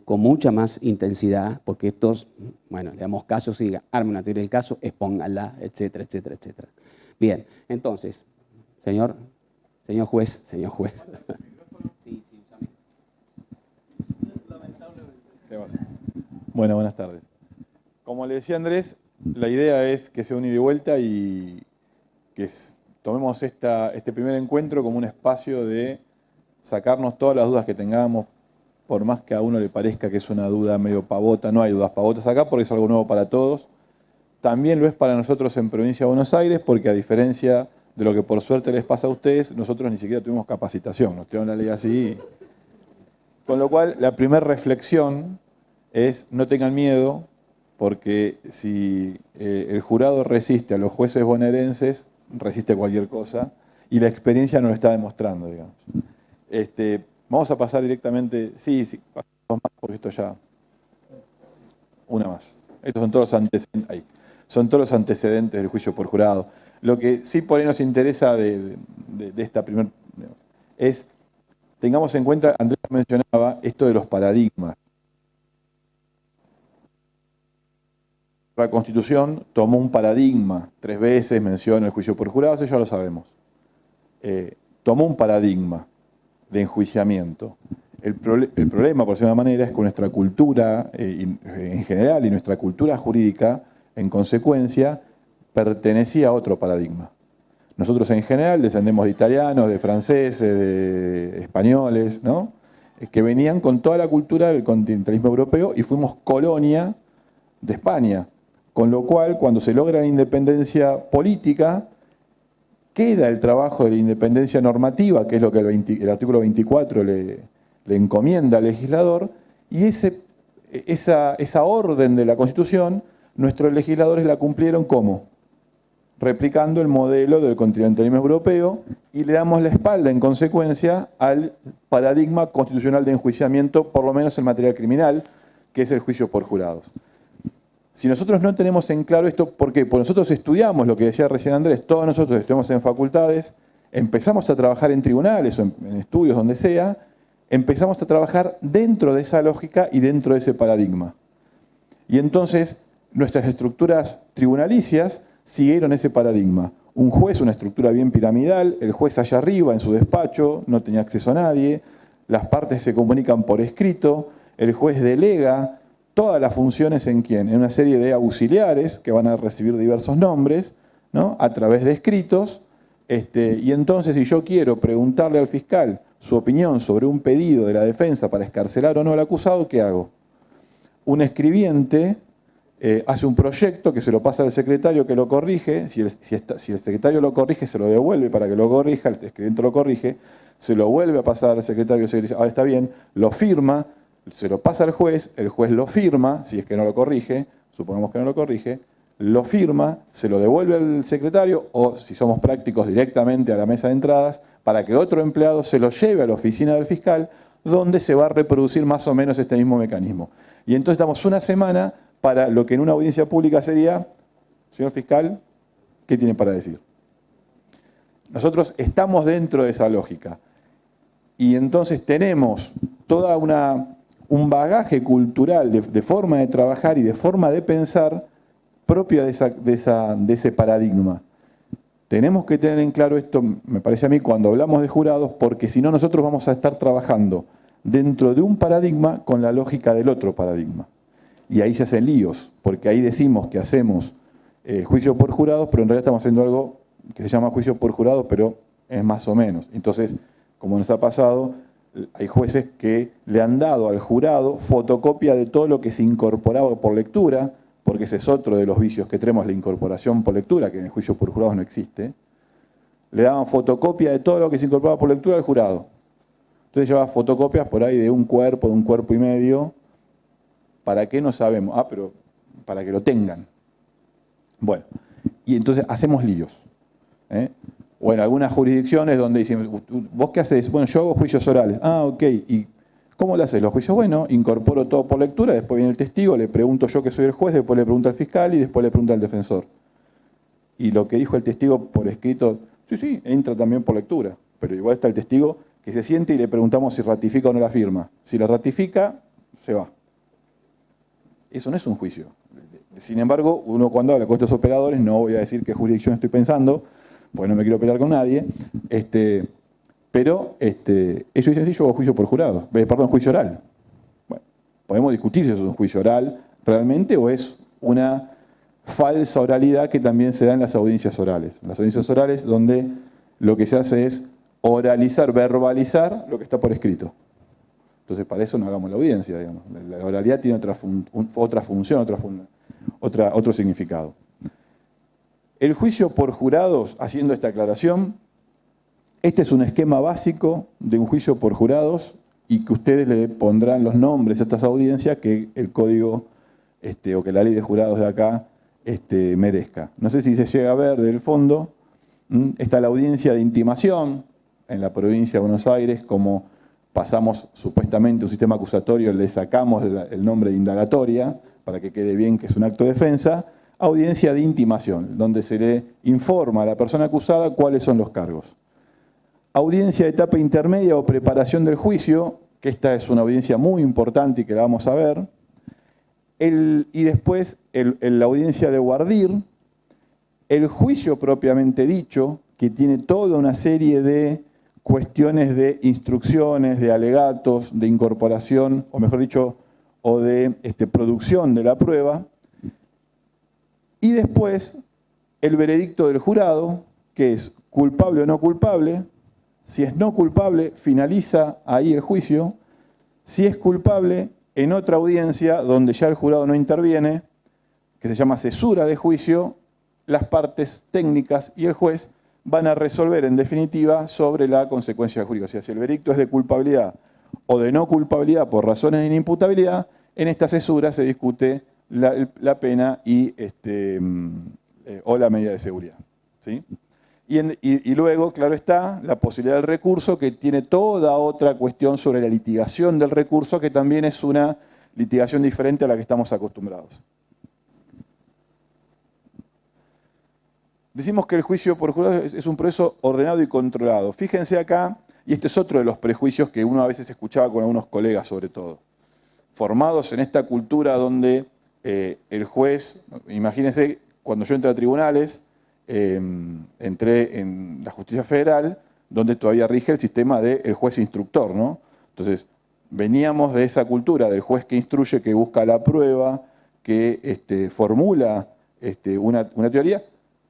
con mucha más intensidad, porque estos, bueno, le damos casos y armen una teoría del caso, expónganla, etcétera, etcétera, etcétera. Bien, entonces, señor juez. Sí, Bueno, buenas tardes. Como le decía Andrés, la idea es que sea un ida y vuelta y que tomemos este primer encuentro como un espacio de sacarnos todas las dudas que tengamos, por más que a uno le parezca que es una duda medio pavota. No hay dudas pavotas acá porque es algo nuevo para todos. También lo es para nosotros en Provincia de Buenos Aires, porque a diferencia de lo que por suerte les pasa a ustedes, nosotros ni siquiera tuvimos capacitación, nos tiraron la ley así. Con lo cual, la primera reflexión es no tengan miedo, porque si el jurado resiste a los jueces bonaerenses, resiste cualquier cosa, y la experiencia nos lo está demostrando, digamos. Vamos a pasar directamente, sí, pasamos más, porque esto ya, una más. Estos son todos los antecedentes, ahí. Son todos los antecedentes del juicio por jurado. Lo que sí por ahí nos interesa de esta primera es, tengamos en cuenta, Andrés mencionaba, esto de los paradigmas. La Constitución tomó un paradigma, 3 veces menciona el juicio por jurado, eso ya lo sabemos. Tomó un paradigma de enjuiciamiento. El problema, por decirlo de una manera, es que nuestra cultura en general y nuestra cultura jurídica, en consecuencia, pertenecía a otro paradigma. Nosotros en general descendemos de italianos, de franceses, de españoles, ¿no? Que venían con toda la cultura del continentalismo europeo y fuimos colonia de España. Con lo cual, cuando se logra la independencia política, queda el trabajo de la independencia normativa, que es lo que el artículo 24 le encomienda al legislador, y esa orden de la Constitución, nuestros legisladores la cumplieron ¿cómo? Replicando el modelo del continentalismo europeo, y le damos la espalda en consecuencia al paradigma constitucional de enjuiciamiento, por lo menos en materia criminal, que es el juicio por jurados. Si nosotros no tenemos en claro esto, ¿por qué? Porque nosotros estudiamos, lo que decía recién Andrés, todos nosotros estudiamos en facultades, empezamos a trabajar en tribunales o en estudios, donde sea, empezamos a trabajar dentro de esa lógica y dentro de ese paradigma. Y entonces, Nuestras estructuras tribunalicias siguieron ese paradigma. Un juez, una estructura bien piramidal, el juez allá arriba en su despacho, no tenía acceso a nadie, las partes se comunican por escrito, el juez delega todas las funciones ¿en quién? En una serie de auxiliares que van a recibir diversos nombres, ¿no? A través de escritos, y entonces si yo quiero preguntarle al fiscal su opinión sobre un pedido de la defensa para excarcelar o no al acusado, ¿qué hago? Un escribiente hace un proyecto que se lo pasa al secretario que lo corrige, si el secretario lo corrige se lo devuelve para que lo corrija, el escribiente lo corrige, se lo vuelve a pasar al secretario, ahora está bien, lo firma, se lo pasa al juez, el juez lo firma, si es que no lo corrige, supongamos que no lo corrige, lo firma, se lo devuelve al secretario o, si somos prácticos, directamente a la mesa de entradas, para que otro empleado se lo lleve a la oficina del fiscal, donde se va a reproducir más o menos este mismo mecanismo. Y entonces estamos una semana para lo que en una audiencia pública sería, señor fiscal, ¿qué tiene para decir? Nosotros estamos dentro de esa lógica. Y entonces tenemos toda un bagaje cultural de forma de trabajar y de forma de pensar propio de ese paradigma. Tenemos que tener en claro esto, me parece a mí, cuando hablamos de jurados, porque si no nosotros vamos a estar trabajando dentro de un paradigma con la lógica del otro paradigma. Y ahí se hacen líos, porque ahí decimos que hacemos juicio por jurados, pero en realidad estamos haciendo algo que se llama juicio por jurados, pero es más o menos. Entonces, como nos ha pasado, hay jueces que le han dado al jurado fotocopia de todo lo que se incorporaba por lectura, porque ese es otro de los vicios que tenemos, la incorporación por lectura, que en el juicio por jurados no existe. Le daban fotocopia de todo lo que se incorporaba por lectura al jurado. Entonces llevaba fotocopias por ahí de un cuerpo y medio. ¿Para qué? No sabemos. Ah, pero para que lo tengan. Bueno, y entonces hacemos líos. O en algunas jurisdicciones donde dicen, ¿vos qué haces? Bueno, yo hago juicios orales. Ah, ok. ¿Y cómo lo haces los juicios? Bueno, incorporo todo por lectura, después viene el testigo, le pregunto yo que soy el juez, después le pregunto al fiscal y después le pregunto al defensor. Y lo que dijo el testigo por escrito, sí, entra también por lectura. Pero igual está el testigo que se siente y le preguntamos si ratifica o no la firma. Si la ratifica, se va. Eso no es un juicio. Sin embargo, uno cuando habla con estos operadores, no voy a decir qué jurisdicción estoy pensando, porque no me quiero pelear con nadie, pero ellos dicen, sí, yo hago juicio por jurado, juicio oral. Bueno, podemos discutir si eso es un juicio oral realmente o es una falsa oralidad que también se da en las audiencias orales. En las audiencias orales donde lo que se hace es oralizar, verbalizar lo que está por escrito. Entonces, para eso no hagamos la audiencia, digamos. La oralidad tiene otra función, otro significado. El juicio por jurados, haciendo esta aclaración, este es un esquema básico de un juicio por jurados y que ustedes le pondrán los nombres a estas audiencias que el código o que la ley de jurados de acá merezca. No sé si se llega a ver del fondo, está la audiencia de intimación en la provincia de Buenos Aires, como pasamos supuestamente un sistema acusatorio, le sacamos el nombre de indagatoria, para que quede bien que es un acto de defensa, audiencia de intimación, donde se le informa a la persona acusada cuáles son los cargos. Audiencia de etapa intermedia o preparación del juicio, que esta es una audiencia muy importante y que la vamos a ver. Y después la audiencia de guardir, el juicio propiamente dicho, que tiene toda una serie de cuestiones de instrucciones, de alegatos, de incorporación, o mejor dicho, o de producción de la prueba. Y después el veredicto del jurado, que es culpable o no culpable. Si es no culpable, finaliza ahí el juicio. Si es culpable, en otra audiencia donde ya el jurado no interviene, que se llama cesura de juicio, las partes técnicas y el juez van a resolver en definitiva sobre la consecuencia jurídica. O sea, si el veredicto es de culpabilidad o de no culpabilidad por razones de inimputabilidad, en esta cesura se discute la pena o la medida de seguridad. ¿Sí? Y luego, claro está, la posibilidad del recurso, que tiene toda otra cuestión sobre la litigación del recurso, que también es una litigación diferente a la que estamos acostumbrados. Decimos que el juicio por jurado es un proceso ordenado y controlado. Fíjense acá, y este es otro de los prejuicios que uno a veces escuchaba con algunos colegas sobre todo. Formados en esta cultura donde el juez, imagínense, cuando yo entré a tribunales, entré en la justicia federal, donde todavía rige el sistema del juez instructor, ¿no? Entonces, veníamos de esa cultura del juez que instruye, que busca la prueba, que formula una teoría.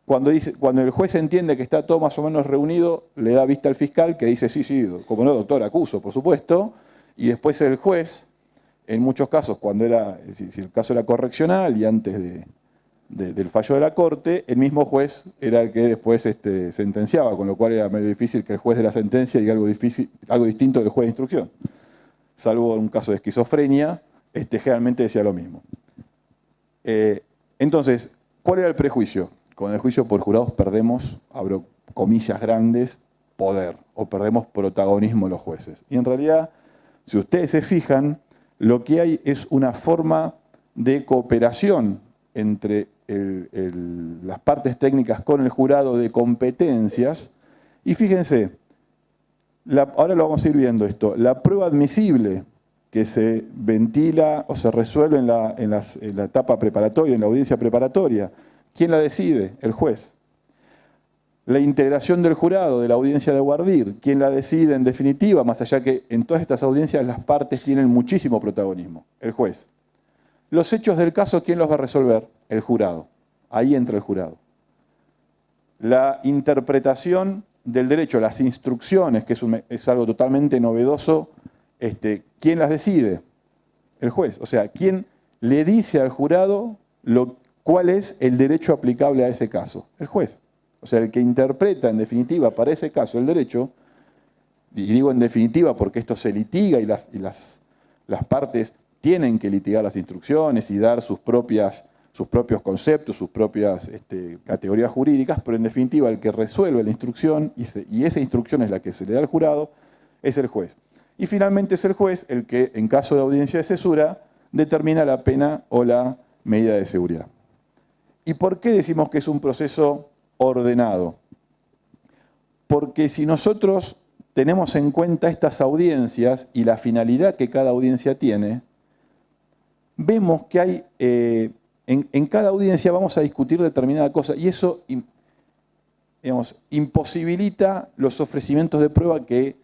Cuando el juez entiende que está todo más o menos reunido, le da vista al fiscal, que dice, sí, como no, doctor, acuso, por supuesto, y después el juez, en muchos casos, si el caso era correccional y antes del fallo de la Corte, el mismo juez era el que después sentenciaba, con lo cual era medio difícil que el juez de la sentencia diga algo distinto del juez de instrucción. Salvo en un caso de esquizofrenia, generalmente decía lo mismo. Entonces, ¿cuál era el prejuicio? Con el juicio por jurados perdemos, abro comillas grandes, poder, o perdemos protagonismo los jueces. Y en realidad, si ustedes se fijan, lo que hay es una forma de cooperación entre las partes técnicas con el jurado de competencias. Y fíjense, ahora lo vamos a ir viendo esto, la prueba admisible que se ventila o se resuelve en la etapa preparatoria, en la audiencia preparatoria, ¿quién la decide? El juez. La integración del jurado, de la audiencia de voir dire, ¿quién la decide en definitiva? Más allá que en todas estas audiencias las partes tienen muchísimo protagonismo, el juez. Los hechos del caso, ¿quién los va a resolver? El jurado. Ahí entra el jurado. La interpretación del derecho, las instrucciones, que es algo totalmente novedoso, ¿quién las decide? El juez. O sea, ¿quién le dice al jurado cuál es el derecho aplicable a ese caso? El juez. O sea, el que interpreta en definitiva para ese caso el derecho, y digo en definitiva porque esto se litiga y las partes tienen que litigar las instrucciones y dar sus propios conceptos, sus propias categorías jurídicas, pero en definitiva el que resuelve la instrucción, y esa instrucción es la que se le da al jurado, es el juez. Y finalmente es el juez el que, en caso de audiencia de cesura, determina la pena o la medida de seguridad. ¿Y por qué decimos que es un proceso ordenado? Porque si nosotros tenemos en cuenta estas audiencias y la finalidad que cada audiencia tiene, vemos que hay, en cada audiencia vamos a discutir determinada cosa y eso, digamos, imposibilita los ofrecimientos de prueba que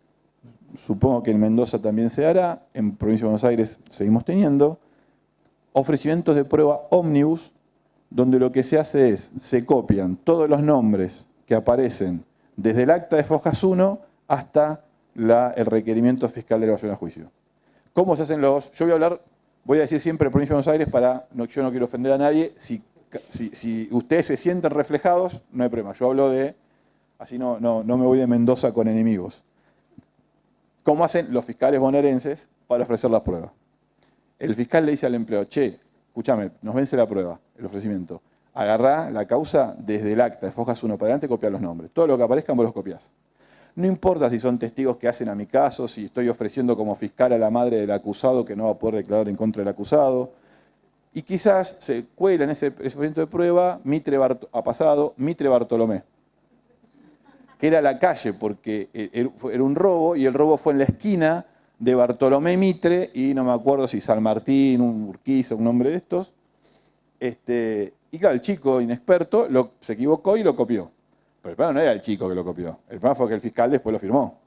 supongo que en Mendoza también se hará, en Provincia de Buenos Aires seguimos teniendo, ofrecimientos de prueba ómnibus, donde lo que se hace es, se copian todos los nombres que aparecen desde el acta de Fojas 1 hasta el requerimiento fiscal de elevación a juicio. ¿Cómo se hacen los? Yo voy a decir siempre Provincia de Buenos Aires yo no quiero ofender a nadie, si ustedes se sienten reflejados, no hay problema. Yo hablo así no me voy de Mendoza con enemigos. ¿Cómo hacen los fiscales bonaerenses para ofrecer las pruebas? El fiscal le dice al empleado, che, escúchame, nos vence la prueba, el ofrecimiento. Agarrá la causa desde el acta de Fojas 1 para adelante, copiá los nombres. Todo lo que aparezca vos los copiás. No importa si son testigos que hacen a mi caso, si estoy ofreciendo como fiscal a la madre del acusado que no va a poder declarar en contra del acusado. Y quizás se cuela en ese ofrecimiento de prueba Mitre Bartolomé, que era la calle, porque era un robo y el robo fue en la esquina de Bartolomé Mitre y no me acuerdo si San Martín, un Urquiza, un nombre de estos. Y claro, el chico inexperto se equivocó y lo copió. Pero el problema no era el chico que lo copió. El problema fue que el fiscal después lo firmó.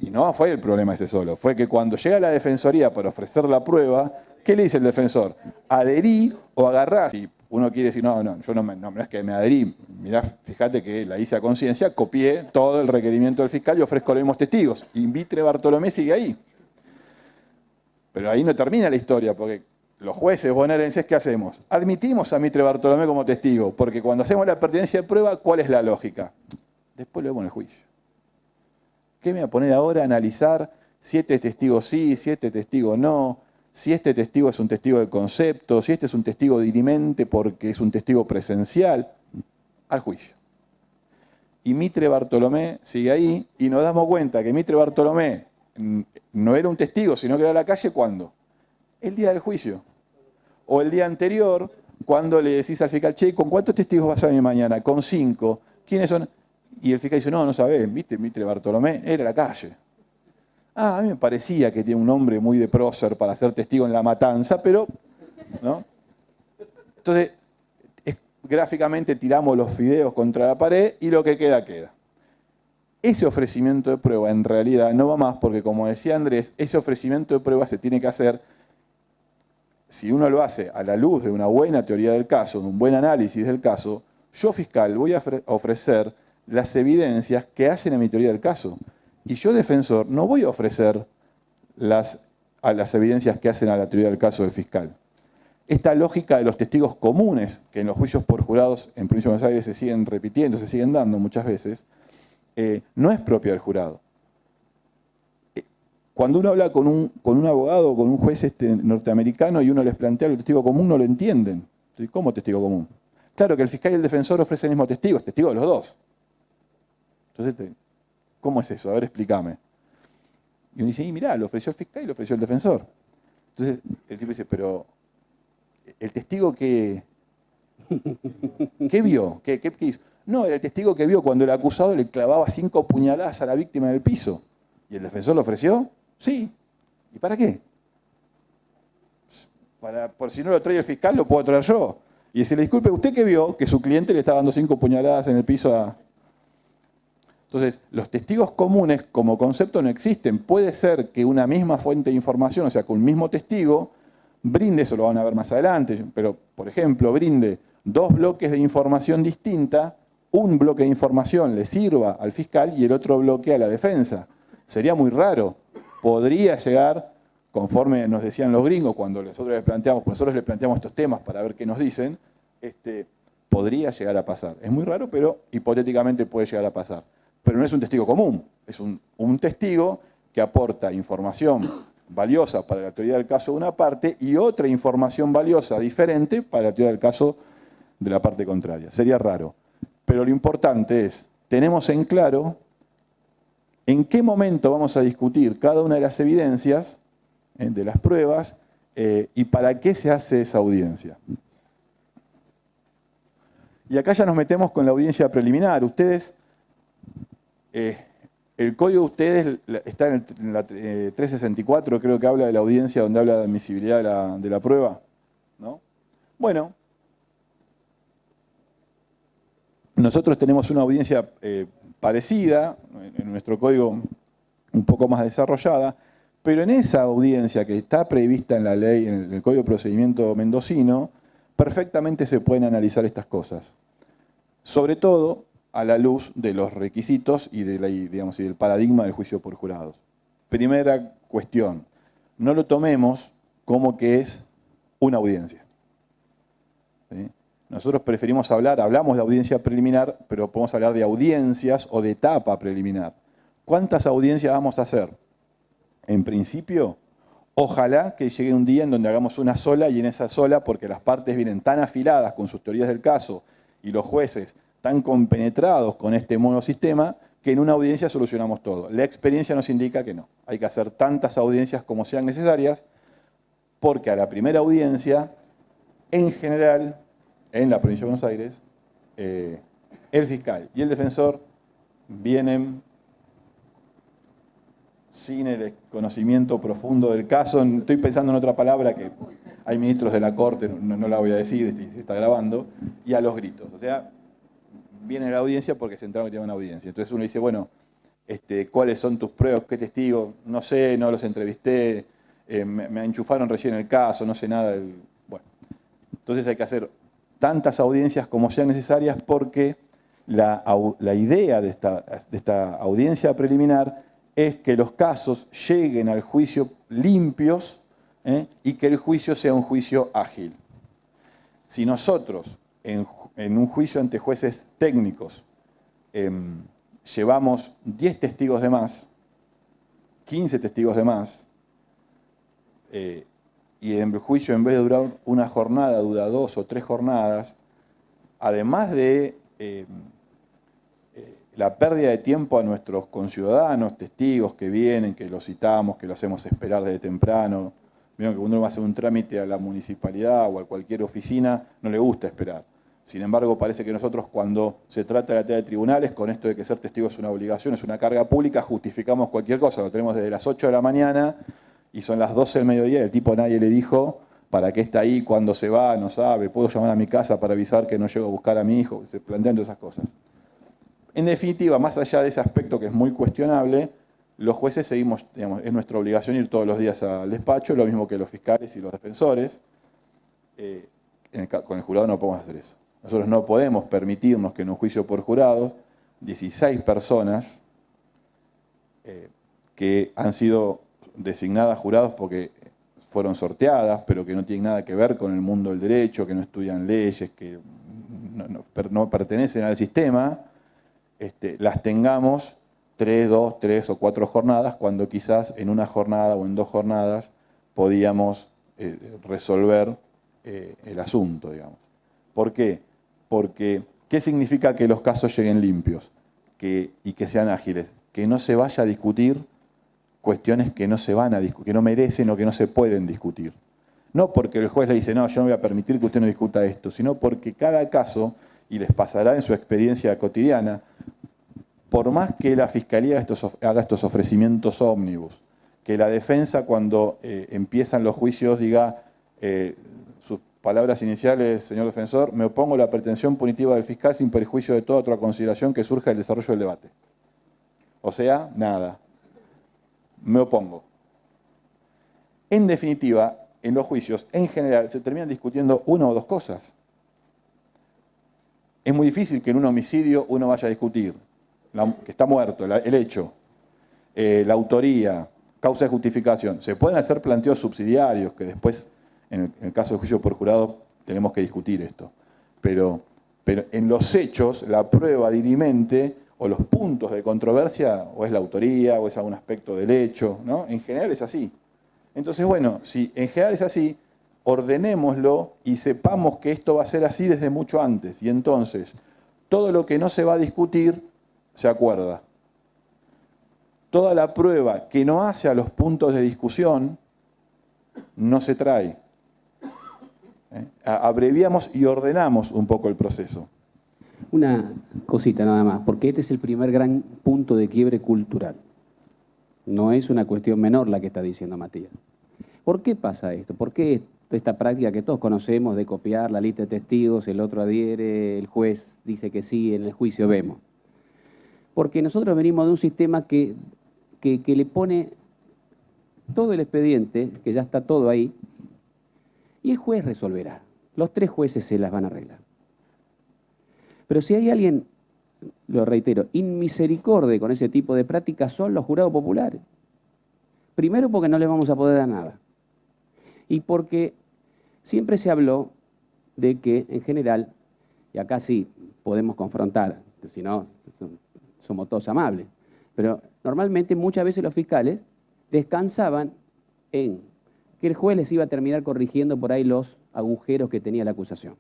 Y no fue el problema ese solo. Fue que cuando llega la defensoría para ofrecer la prueba, ¿qué le dice el defensor? Adherí o agarrá. Si uno quiere decir, no es que me adherí. Mirá, fíjate que la hice a conciencia, copié todo el requerimiento del fiscal y ofrezco los mismos testigos. Y Mitre Bartolomé sigue ahí. Pero ahí no termina la historia, porque los jueces bonaerenses, ¿qué hacemos? Admitimos a Mitre Bartolomé como testigo, porque cuando hacemos la pertinencia de prueba, ¿cuál es la lógica? Después lo vemos en el juicio. ¿Qué me voy a poner ahora a analizar si este testigo sí, si este testigo no, si este testigo es un testigo de concepto, si este es un testigo dirimente porque es un testigo presencial? Al juicio. Y Mitre Bartolomé sigue ahí y nos damos cuenta que Mitre Bartolomé no era un testigo, sino que era la calle, ¿cuándo? El día del juicio. O el día anterior, cuando le decís al fiscal, che, ¿con cuántos testigos vas a venir mañana? Con 5. ¿Quiénes son? Y el fiscal dice, no sabés, ¿viste? Mitre Bartolomé era la calle. A mí me parecía que tiene un nombre muy de prócer para ser testigo en la matanza, pero, ¿no? Entonces, gráficamente tiramos los fideos contra la pared y lo que queda, queda. Ese ofrecimiento de prueba en realidad no va más porque, como decía Andrés, ese ofrecimiento de prueba se tiene que hacer, si uno lo hace a la luz de una buena teoría del caso, de un buen análisis del caso, yo fiscal voy a ofrecer las evidencias que hacen a mi teoría del caso. Y yo defensor no voy a ofrecer las evidencias que hacen a la teoría del caso del fiscal. Esta lógica de los testigos comunes, que en los juicios por jurados en Provincia de Buenos Aires se siguen repitiendo, se siguen dando muchas veces, no es propia del jurado. Cuando uno habla con un abogado o con un juez norteamericano y uno les plantea el testigo común, no lo entienden. ¿Cómo testigo común? Claro que el fiscal y el defensor ofrecen el mismo testigo, es testigo de los dos. Entonces, ¿cómo es eso? A ver, explícame. Y uno dice, mirá, lo ofreció el fiscal y lo ofreció el defensor. Entonces, el tipo dice, pero ¿el testigo qué vio? ¿Qué hizo? No, era el testigo que vio cuando el acusado le clavaba 5 puñaladas a la víctima en el piso. ¿Y el defensor lo ofreció? Sí. ¿Y para qué? Por si no lo trae el fiscal, lo puedo traer yo. Y decirle, disculpe, ¿usted qué vio? Que su cliente le estaba dando 5 puñaladas en el piso a... Entonces, los testigos comunes como concepto no existen. Puede ser que una misma fuente de información, o sea, que un mismo testigo, brinde, eso lo van a ver más adelante, pero, por ejemplo, brinde 2 bloques de información distinta, un bloque de información le sirva al fiscal y el otro bloque a la defensa. Sería muy raro. Podría llegar, conforme nos decían los gringos, cuando nosotros les planteamos estos temas para ver qué nos dicen, podría llegar a pasar. Es muy raro, pero hipotéticamente puede llegar a pasar. Pero no es un testigo común, es un testigo que aporta información valiosa para la teoría del caso de una parte y otra información valiosa diferente para la teoría del caso de la parte contraria. Sería raro. Pero lo importante es, tenemos en claro en qué momento vamos a discutir cada una de las evidencias, de las pruebas, y para qué se hace esa audiencia. Y acá ya nos metemos con la audiencia preliminar. Ustedes, el código de ustedes está en la 364, creo que habla de la audiencia donde habla de admisibilidad de la prueba, ¿no? Bueno, nosotros tenemos una audiencia parecida, en nuestro código un poco más desarrollada, pero en esa audiencia que está prevista en la ley, en el Código de Procedimiento Mendocino, perfectamente se pueden analizar estas cosas. Sobre todo a la luz de los requisitos y del paradigma del juicio por jurados. Primera cuestión, no lo tomemos como que es una audiencia. ¿Sí? Nosotros preferimos hablamos de audiencia preliminar, pero podemos hablar de audiencias o de etapa preliminar. ¿Cuántas audiencias vamos a hacer? En principio, ojalá que llegue un día en donde hagamos una sola y en esa sola, porque las partes vienen tan afiladas con sus teorías del caso y los jueces tan compenetrados con este monosistema, que en una audiencia solucionamos todo. La experiencia nos indica que no. Hay que hacer tantas audiencias como sean necesarias, porque a la primera audiencia, en general, en la provincia de Buenos Aires, el fiscal y el defensor vienen sin el conocimiento profundo del caso. Estoy pensando en otra palabra que hay ministros de la Corte, no la voy a decir, se está grabando, y a los gritos. O sea, viene a la audiencia porque se enteraron que tiene una audiencia. Entonces uno dice, bueno, ¿cuáles son tus pruebas? ¿Qué testigos? No sé, no los entrevisté, me enchufaron recién el caso, no sé nada. Bueno, entonces hay que hacer tantas audiencias como sean necesarias porque la idea de esta audiencia preliminar es que los casos lleguen al juicio limpios y que el juicio sea un juicio ágil. Si nosotros en un juicio ante jueces técnicos llevamos 10 testigos de más, 15 testigos de más, y el juicio en vez de durar una jornada dura 2 o 3 jornadas, además de la pérdida de tiempo a nuestros conciudadanos, testigos que vienen, que los citamos, que los hacemos esperar desde temprano. Vieron que cuando uno va a hacer un trámite a la municipalidad o a cualquier oficina, no le gusta esperar. Sin embargo, parece que nosotros cuando se trata de la tarea de tribunales, con esto de que ser testigo es una obligación, es una carga pública, justificamos cualquier cosa. Lo tenemos desde las 8 de la mañana y son las 12 del mediodía y el tipo nadie le dijo, ¿Para qué está ahí? ¿Cuándo se va? No sabe. ¿Puedo llamar a mi casa para avisar que no llego a buscar a mi hijo? Se plantean todas esas cosas. En definitiva, más allá de ese aspecto que es muy cuestionable, los jueces seguimos, digamos, es nuestra obligación ir todos los días al despacho, lo mismo que los fiscales y los defensores. Con el jurado no podemos hacer eso. Nosotros no podemos permitirnos que en un juicio por jurado 16 personas que han sido designadas jurados porque fueron sorteadas, pero que no tienen nada que ver con el mundo del derecho, que no estudian leyes, que no pertenecen al sistema, las tengamos 3 o 4 jornadas, cuando quizás en una jornada o en 2 jornadas podíamos resolver el asunto, digamos. ¿Por qué? Porque, ¿qué significa que los casos lleguen limpios y que sean ágiles? Que no se vaya a discutir cuestiones que no se van a discutir, que no merecen o que no se pueden discutir. No porque el juez le dice, no, yo no voy a permitir que usted no discuta esto, sino porque cada caso, y les pasará en su experiencia cotidiana, por más que la Fiscalía haga estos ofrecimientos ómnibus, que la defensa cuando empiezan los juicios diga sus palabras iniciales, señor defensor, me opongo a la pretensión punitiva del fiscal sin perjuicio de toda otra consideración que surja del desarrollo del debate. O sea, nada. Me opongo. En definitiva, en los juicios, en general, se terminan discutiendo una o dos cosas. Es muy difícil que en un homicidio uno vaya a discutir que está muerto, el hecho, la autoría, causa de justificación. Se pueden hacer planteos subsidiarios, que después, en el caso del juicio por jurado, tenemos que discutir esto. Pero en los hechos, la prueba dirimente o los puntos de controversia, o es la autoría, o es algún aspecto del hecho, ¿no? En general es así. Entonces, bueno, si en general es así, ordenémoslo y sepamos que esto va a ser así desde mucho antes. Y entonces, todo lo que no se va a discutir, se acuerda. Toda la prueba que no hace a los puntos de discusión, no se trae. Abreviamos y ordenamos un poco el proceso. Una cosita nada más, porque este es el primer gran punto de quiebre cultural. No es una cuestión menor la que está diciendo Matías. ¿Por qué pasa esto? ¿Por qué esta práctica que todos conocemos de copiar la lista de testigos, el otro adhiere, el juez dice que sí, en el juicio vemos? Porque nosotros venimos de un sistema que le pone todo el expediente, que ya está todo ahí, y el juez resolverá. Los 3 jueces se las van a arreglar. Pero si hay alguien, lo reitero, inmisericordia con ese tipo de prácticas, son los jurados populares. Primero porque no les vamos a poder dar nada. Y porque siempre se habló de que, en general, y acá sí podemos confrontar, si no, somos todos amables, pero normalmente muchas veces los fiscales descansaban en que el juez les iba a terminar corrigiendo por ahí los agujeros que tenía la acusación.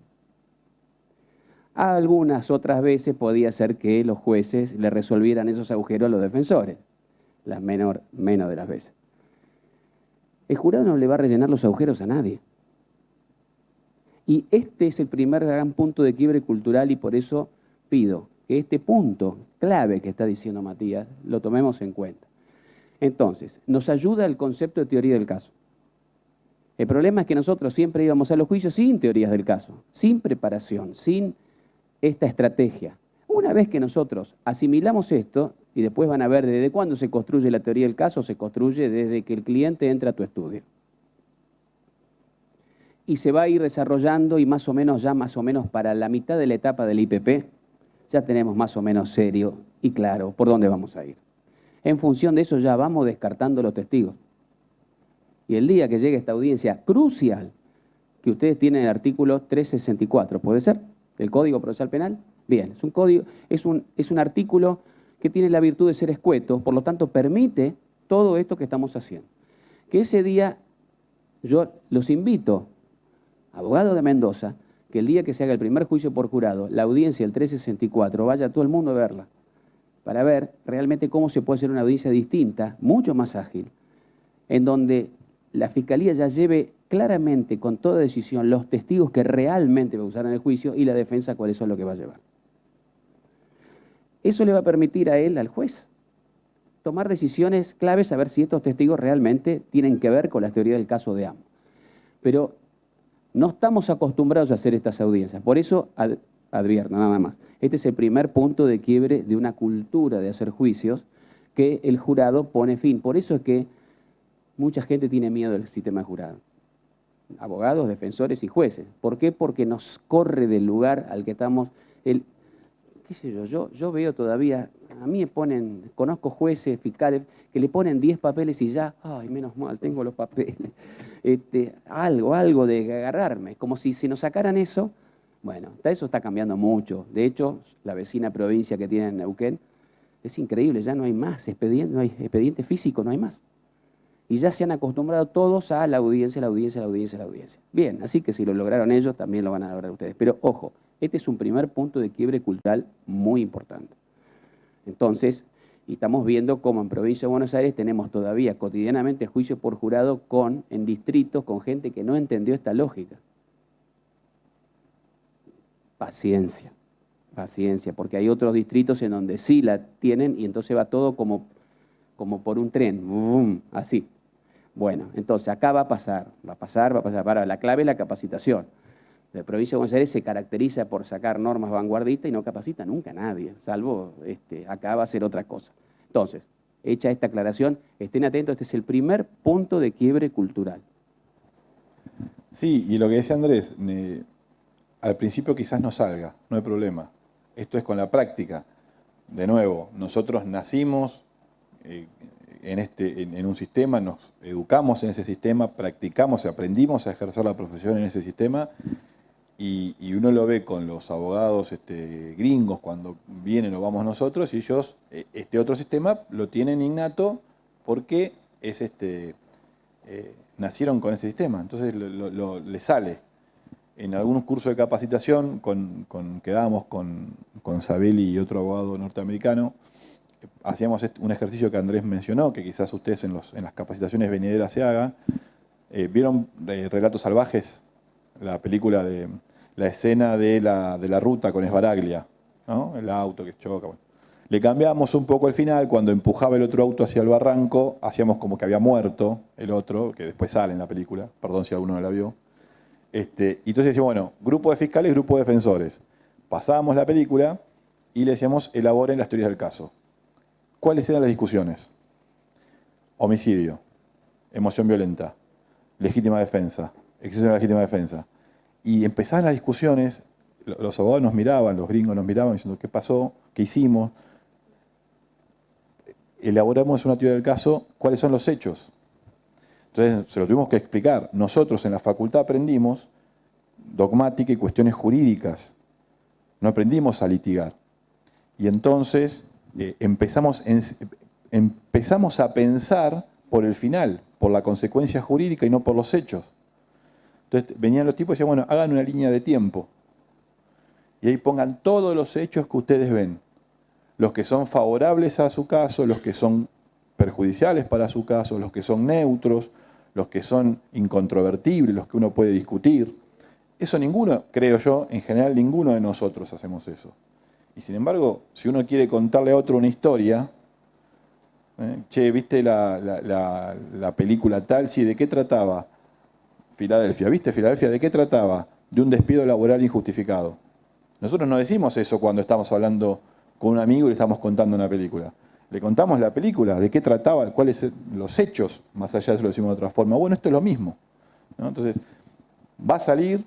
Algunas otras veces podía ser que los jueces le resolvieran esos agujeros a los defensores, las menos de las veces. El jurado no le va a rellenar los agujeros a nadie. Y este es el primer gran punto de quiebre cultural y por eso pido que este punto clave que está diciendo Matías lo tomemos en cuenta. Entonces, nos ayuda el concepto de teoría del caso. El problema es que nosotros siempre íbamos a los juicios sin teorías del caso, sin preparación, sin esta estrategia. Una vez que nosotros asimilamos esto, y después van a ver desde cuándo se construye la teoría del caso, se construye desde que el cliente entra a tu estudio. Y se va a ir desarrollando y más o menos para la mitad de la etapa del IPP, ya tenemos más o menos serio y claro por dónde vamos a ir. En función de eso ya vamos descartando los testigos. Y el día que llegue esta audiencia crucial, que ustedes tienen el artículo 364, ¿puede ser? ¿Del Código Procesal Penal? Bien, es un código, es un artículo que tiene la virtud de ser escueto, por lo tanto permite todo esto que estamos haciendo. Que ese día, yo los invito, abogados de Mendoza, que el día que se haga el primer juicio por jurado, la audiencia del 364, vaya todo el mundo a verla, para ver realmente cómo se puede hacer una audiencia distinta, mucho más ágil, en donde la Fiscalía ya lleve claramente, con toda decisión, los testigos que realmente va a usar en el juicio y la defensa cuáles son lo que va a llevar. Eso le va a permitir a él, al juez, tomar decisiones claves, a ver si estos testigos realmente tienen que ver con la teoría del caso de ambos. Pero No estamos acostumbrados a hacer estas audiencias, por eso advierto, nada más. Este es el primer punto de quiebre de una cultura de hacer juicios que el jurado pone fin. Por eso es que mucha gente tiene miedo del sistema de jurado. Abogados, defensores y jueces. ¿Por qué? Porque nos corre del lugar al que estamos. ¿Qué sé yo veo todavía, a mí me ponen, conozco jueces, fiscales, que le ponen 10 papeles y ya, ay, menos mal, tengo los papeles. Algo de agarrarme, como si nos sacaran eso. Bueno, eso está cambiando mucho. De hecho, la vecina provincia que tiene en Neuquén, es increíble, ya no hay más expediente, no hay expediente físico, no hay más. Y ya se han acostumbrado todos a la audiencia. Bien, así que si lo lograron ellos, también lo van a lograr ustedes. Pero ojo, este es un primer punto de quiebre cultural muy importante. Entonces, y estamos viendo cómo en Provincia de Buenos Aires tenemos todavía cotidianamente juicios por jurado en distritos con gente que no entendió esta lógica. Paciencia, porque hay otros distritos en donde sí la tienen y entonces va todo como por un tren, ¡bum!, así. Bueno, entonces acá va a pasar. Para, la clave es la capacitación. La provincia de Buenos Aires se caracteriza por sacar normas vanguardistas y no capacita nunca a nadie, salvo acá va a ser otra cosa. Entonces, hecha esta aclaración, estén atentos, este es el primer punto de quiebre cultural. Sí, y lo que decía Andrés, al principio quizás no salga, no hay problema. Esto es con la práctica. De nuevo, nosotros nacimos en un sistema, nos educamos en ese sistema, practicamos, aprendimos a ejercer la profesión en ese sistema y uno lo ve con los abogados gringos cuando vienen o vamos nosotros y ellos este otro sistema lo tienen innato porque nacieron con ese sistema, entonces les sale. En algún curso de capacitación que dábamos con Sabelli y otro abogado norteamericano, hacíamos un ejercicio que Andrés mencionó, que quizás ustedes en las capacitaciones venideras se haga. ¿Vieron Relatos Salvajes? La película de la escena de la ruta con Esbaraglia, ¿no? El auto que choca. Bueno. Le cambiamos un poco el final, cuando empujaba el otro auto hacia el barranco, hacíamos como que había muerto el otro, que después sale en la película, perdón si alguno no la vio. Y entonces decíamos, bueno, grupo de fiscales, grupo de defensores. Pasábamos la película y le decíamos, elaboren las teorías del caso. ¿Cuáles eran las discusiones? Homicidio, emoción violenta, legítima defensa, exceso de la legítima defensa. Y empezaban las discusiones, los abogados nos miraban, los gringos nos miraban diciendo, ¿qué pasó? ¿Qué hicimos? Elaboramos una teoría del caso, ¿cuáles son los hechos? Entonces se lo tuvimos que explicar. Nosotros en la facultad aprendimos dogmática y cuestiones jurídicas. No aprendimos a litigar. Y entonces empezamos a pensar por el final, por la consecuencia jurídica y no por los hechos. Entonces venían los tipos y decían, bueno, hagan una línea de tiempo. Y ahí pongan todos los hechos que ustedes ven. Los que son favorables a su caso, los que son perjudiciales para su caso, los que son neutros, los que son incontrovertibles, los que uno puede discutir. Eso ninguno, creo yo, en general ninguno de nosotros hacemos eso. Y sin embargo, si uno quiere contarle a otro una historia, che, ¿viste la película tal? Sí, ¿de qué trataba? Filadelfia, ¿viste Filadelfia? ¿De qué trataba? De un despido laboral injustificado. Nosotros no decimos eso cuando estamos hablando con un amigo y le estamos contando una película. Le contamos la película, de qué trataba, cuáles los hechos, más allá de eso lo decimos de otra forma. Bueno, esto es lo mismo, ¿no? Entonces, va a salir,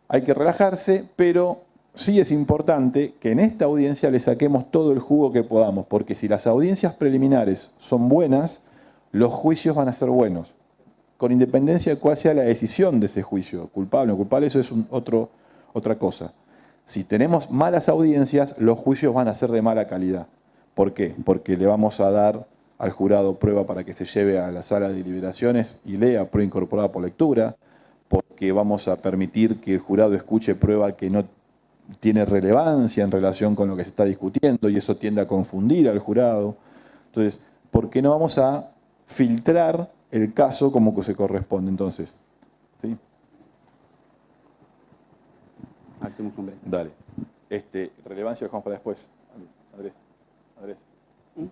hay que relajarse, pero sí es importante que en esta audiencia le saquemos todo el jugo que podamos, porque si las audiencias preliminares son buenas, los juicios van a ser buenos, con independencia de cuál sea la decisión de ese juicio, culpable o no culpable, eso es otra cosa. Si tenemos malas audiencias, los juicios van a ser de mala calidad. ¿Por qué? Porque le vamos a dar al jurado prueba para que se lleve a la sala de deliberaciones y lea prueba incorporada por lectura, porque vamos a permitir que el jurado escuche prueba que no tiene relevancia en relación con lo que se está discutiendo y eso tiende a confundir al jurado. Entonces, ¿por qué no vamos a filtrar el caso como que se corresponde entonces? ¿Sí? Hacemos un break. Dale. Relevancia lo dejamos para después. Andrés.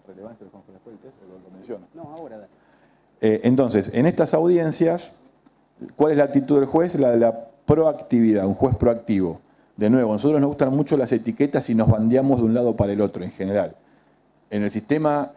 ¿Relevancia lo dejamos para después del test o lo menciona? No, ahora dale. Entonces, en estas audiencias ¿Cuál es la actitud del juez? La de la proactividad, un juez proactivo. De nuevo, a nosotros nos gustan mucho las etiquetas y nos bandeamos de un lado para el otro en general. En el sistema,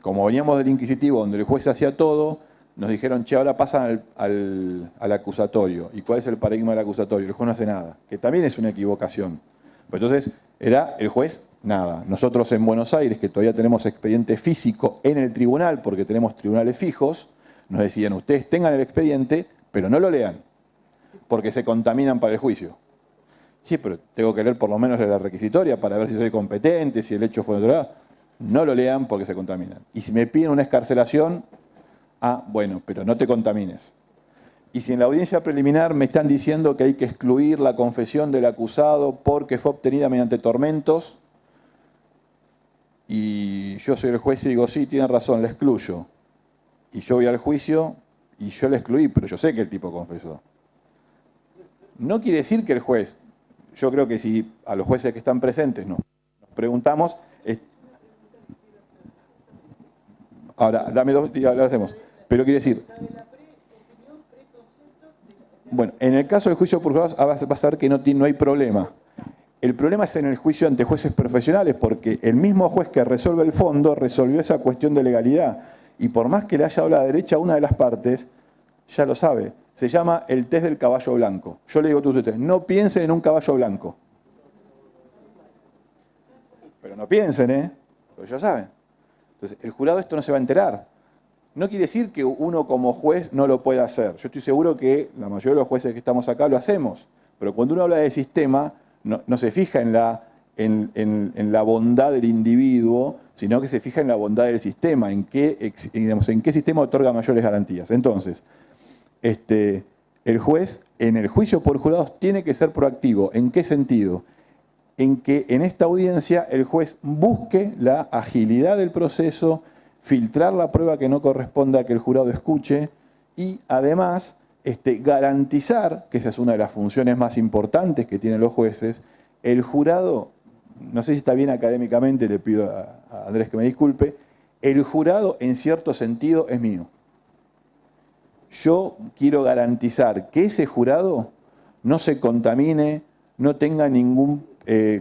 como veníamos del inquisitivo, donde el juez hacía todo, nos dijeron, che, ahora pasan al acusatorio. ¿Y cuál es el paradigma del acusatorio? El juez no hace nada, que también es una equivocación. Pero entonces, era el juez, nada. Nosotros en Buenos Aires, que todavía tenemos expediente físico en el tribunal, porque tenemos tribunales fijos, nos decían, ustedes tengan el expediente, pero no lo lean, porque se contaminan para el juicio. Sí, pero tengo que leer por lo menos la requisitoria para ver si soy competente, si el hecho fue de otro lado. No lo lean porque se contaminan. Y si me piden una excarcelación, bueno, pero no te contamines. Y si en la audiencia preliminar me están diciendo que hay que excluir la confesión del acusado porque fue obtenida mediante tormentos, y yo soy el juez y digo, sí, tienen razón, la excluyo. Y yo voy al juicio y yo la excluí, pero yo sé que el tipo confesó. No quiere decir que el juez, yo creo que si a los jueces que están presentes nos preguntamos, ahora, dame dos y lo hacemos. Pero quiere decir, bueno, en el caso del juicio por jurados vas a ver que no hay problema. El problema es en el juicio ante jueces profesionales, porque el mismo juez que resuelve el fondo resolvió esa cuestión de legalidad. Y por más que le haya hablado a la derecha a una de las partes, ya lo sabe. Se llama el test del caballo blanco. Yo le digo a todos ustedes, no piensen en un caballo blanco. Pero no piensen, Pero ya saben. Entonces, el jurado esto no se va a enterar. No quiere decir que uno como juez no lo pueda hacer. Yo estoy seguro que la mayoría de los jueces que estamos acá lo hacemos. Pero cuando uno habla de sistema, no se fija en la bondad del individuo, sino que se fija en la bondad del sistema, en qué sistema otorga mayores garantías. Entonces, el juez en el juicio por jurados tiene que ser proactivo. ¿En qué sentido? En que en esta audiencia el juez busque la agilidad del proceso, filtrar la prueba que no corresponda a que el jurado escuche y además garantizar, que esa es una de las funciones más importantes que tienen los jueces, el jurado, no sé si está bien académicamente, le pido a Andrés que me disculpe, el jurado en cierto sentido es mío. Yo quiero garantizar que ese jurado no se contamine, no tenga ningún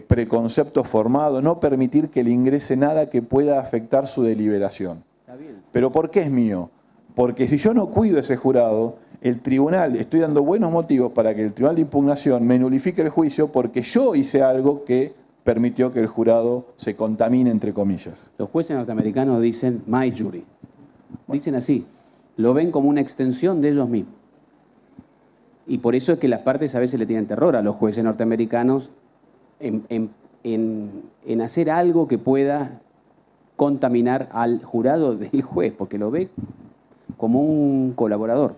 preconcepto formado, no permitir que le ingrese nada que pueda afectar su deliberación. Está bien. ¿Pero por qué es mío? Porque si yo no cuido ese jurado, el tribunal, estoy dando buenos motivos para que el tribunal de impugnación me nulifique el juicio porque yo hice algo que permitió que el jurado se contamine, entre comillas. Los jueces norteamericanos dicen my jury. Dicen así. Lo ven como una extensión de ellos mismos. Y por eso es que las partes a veces le tienen terror a los jueces norteamericanos en hacer algo que pueda contaminar al jurado del juez, porque lo ve como un colaborador.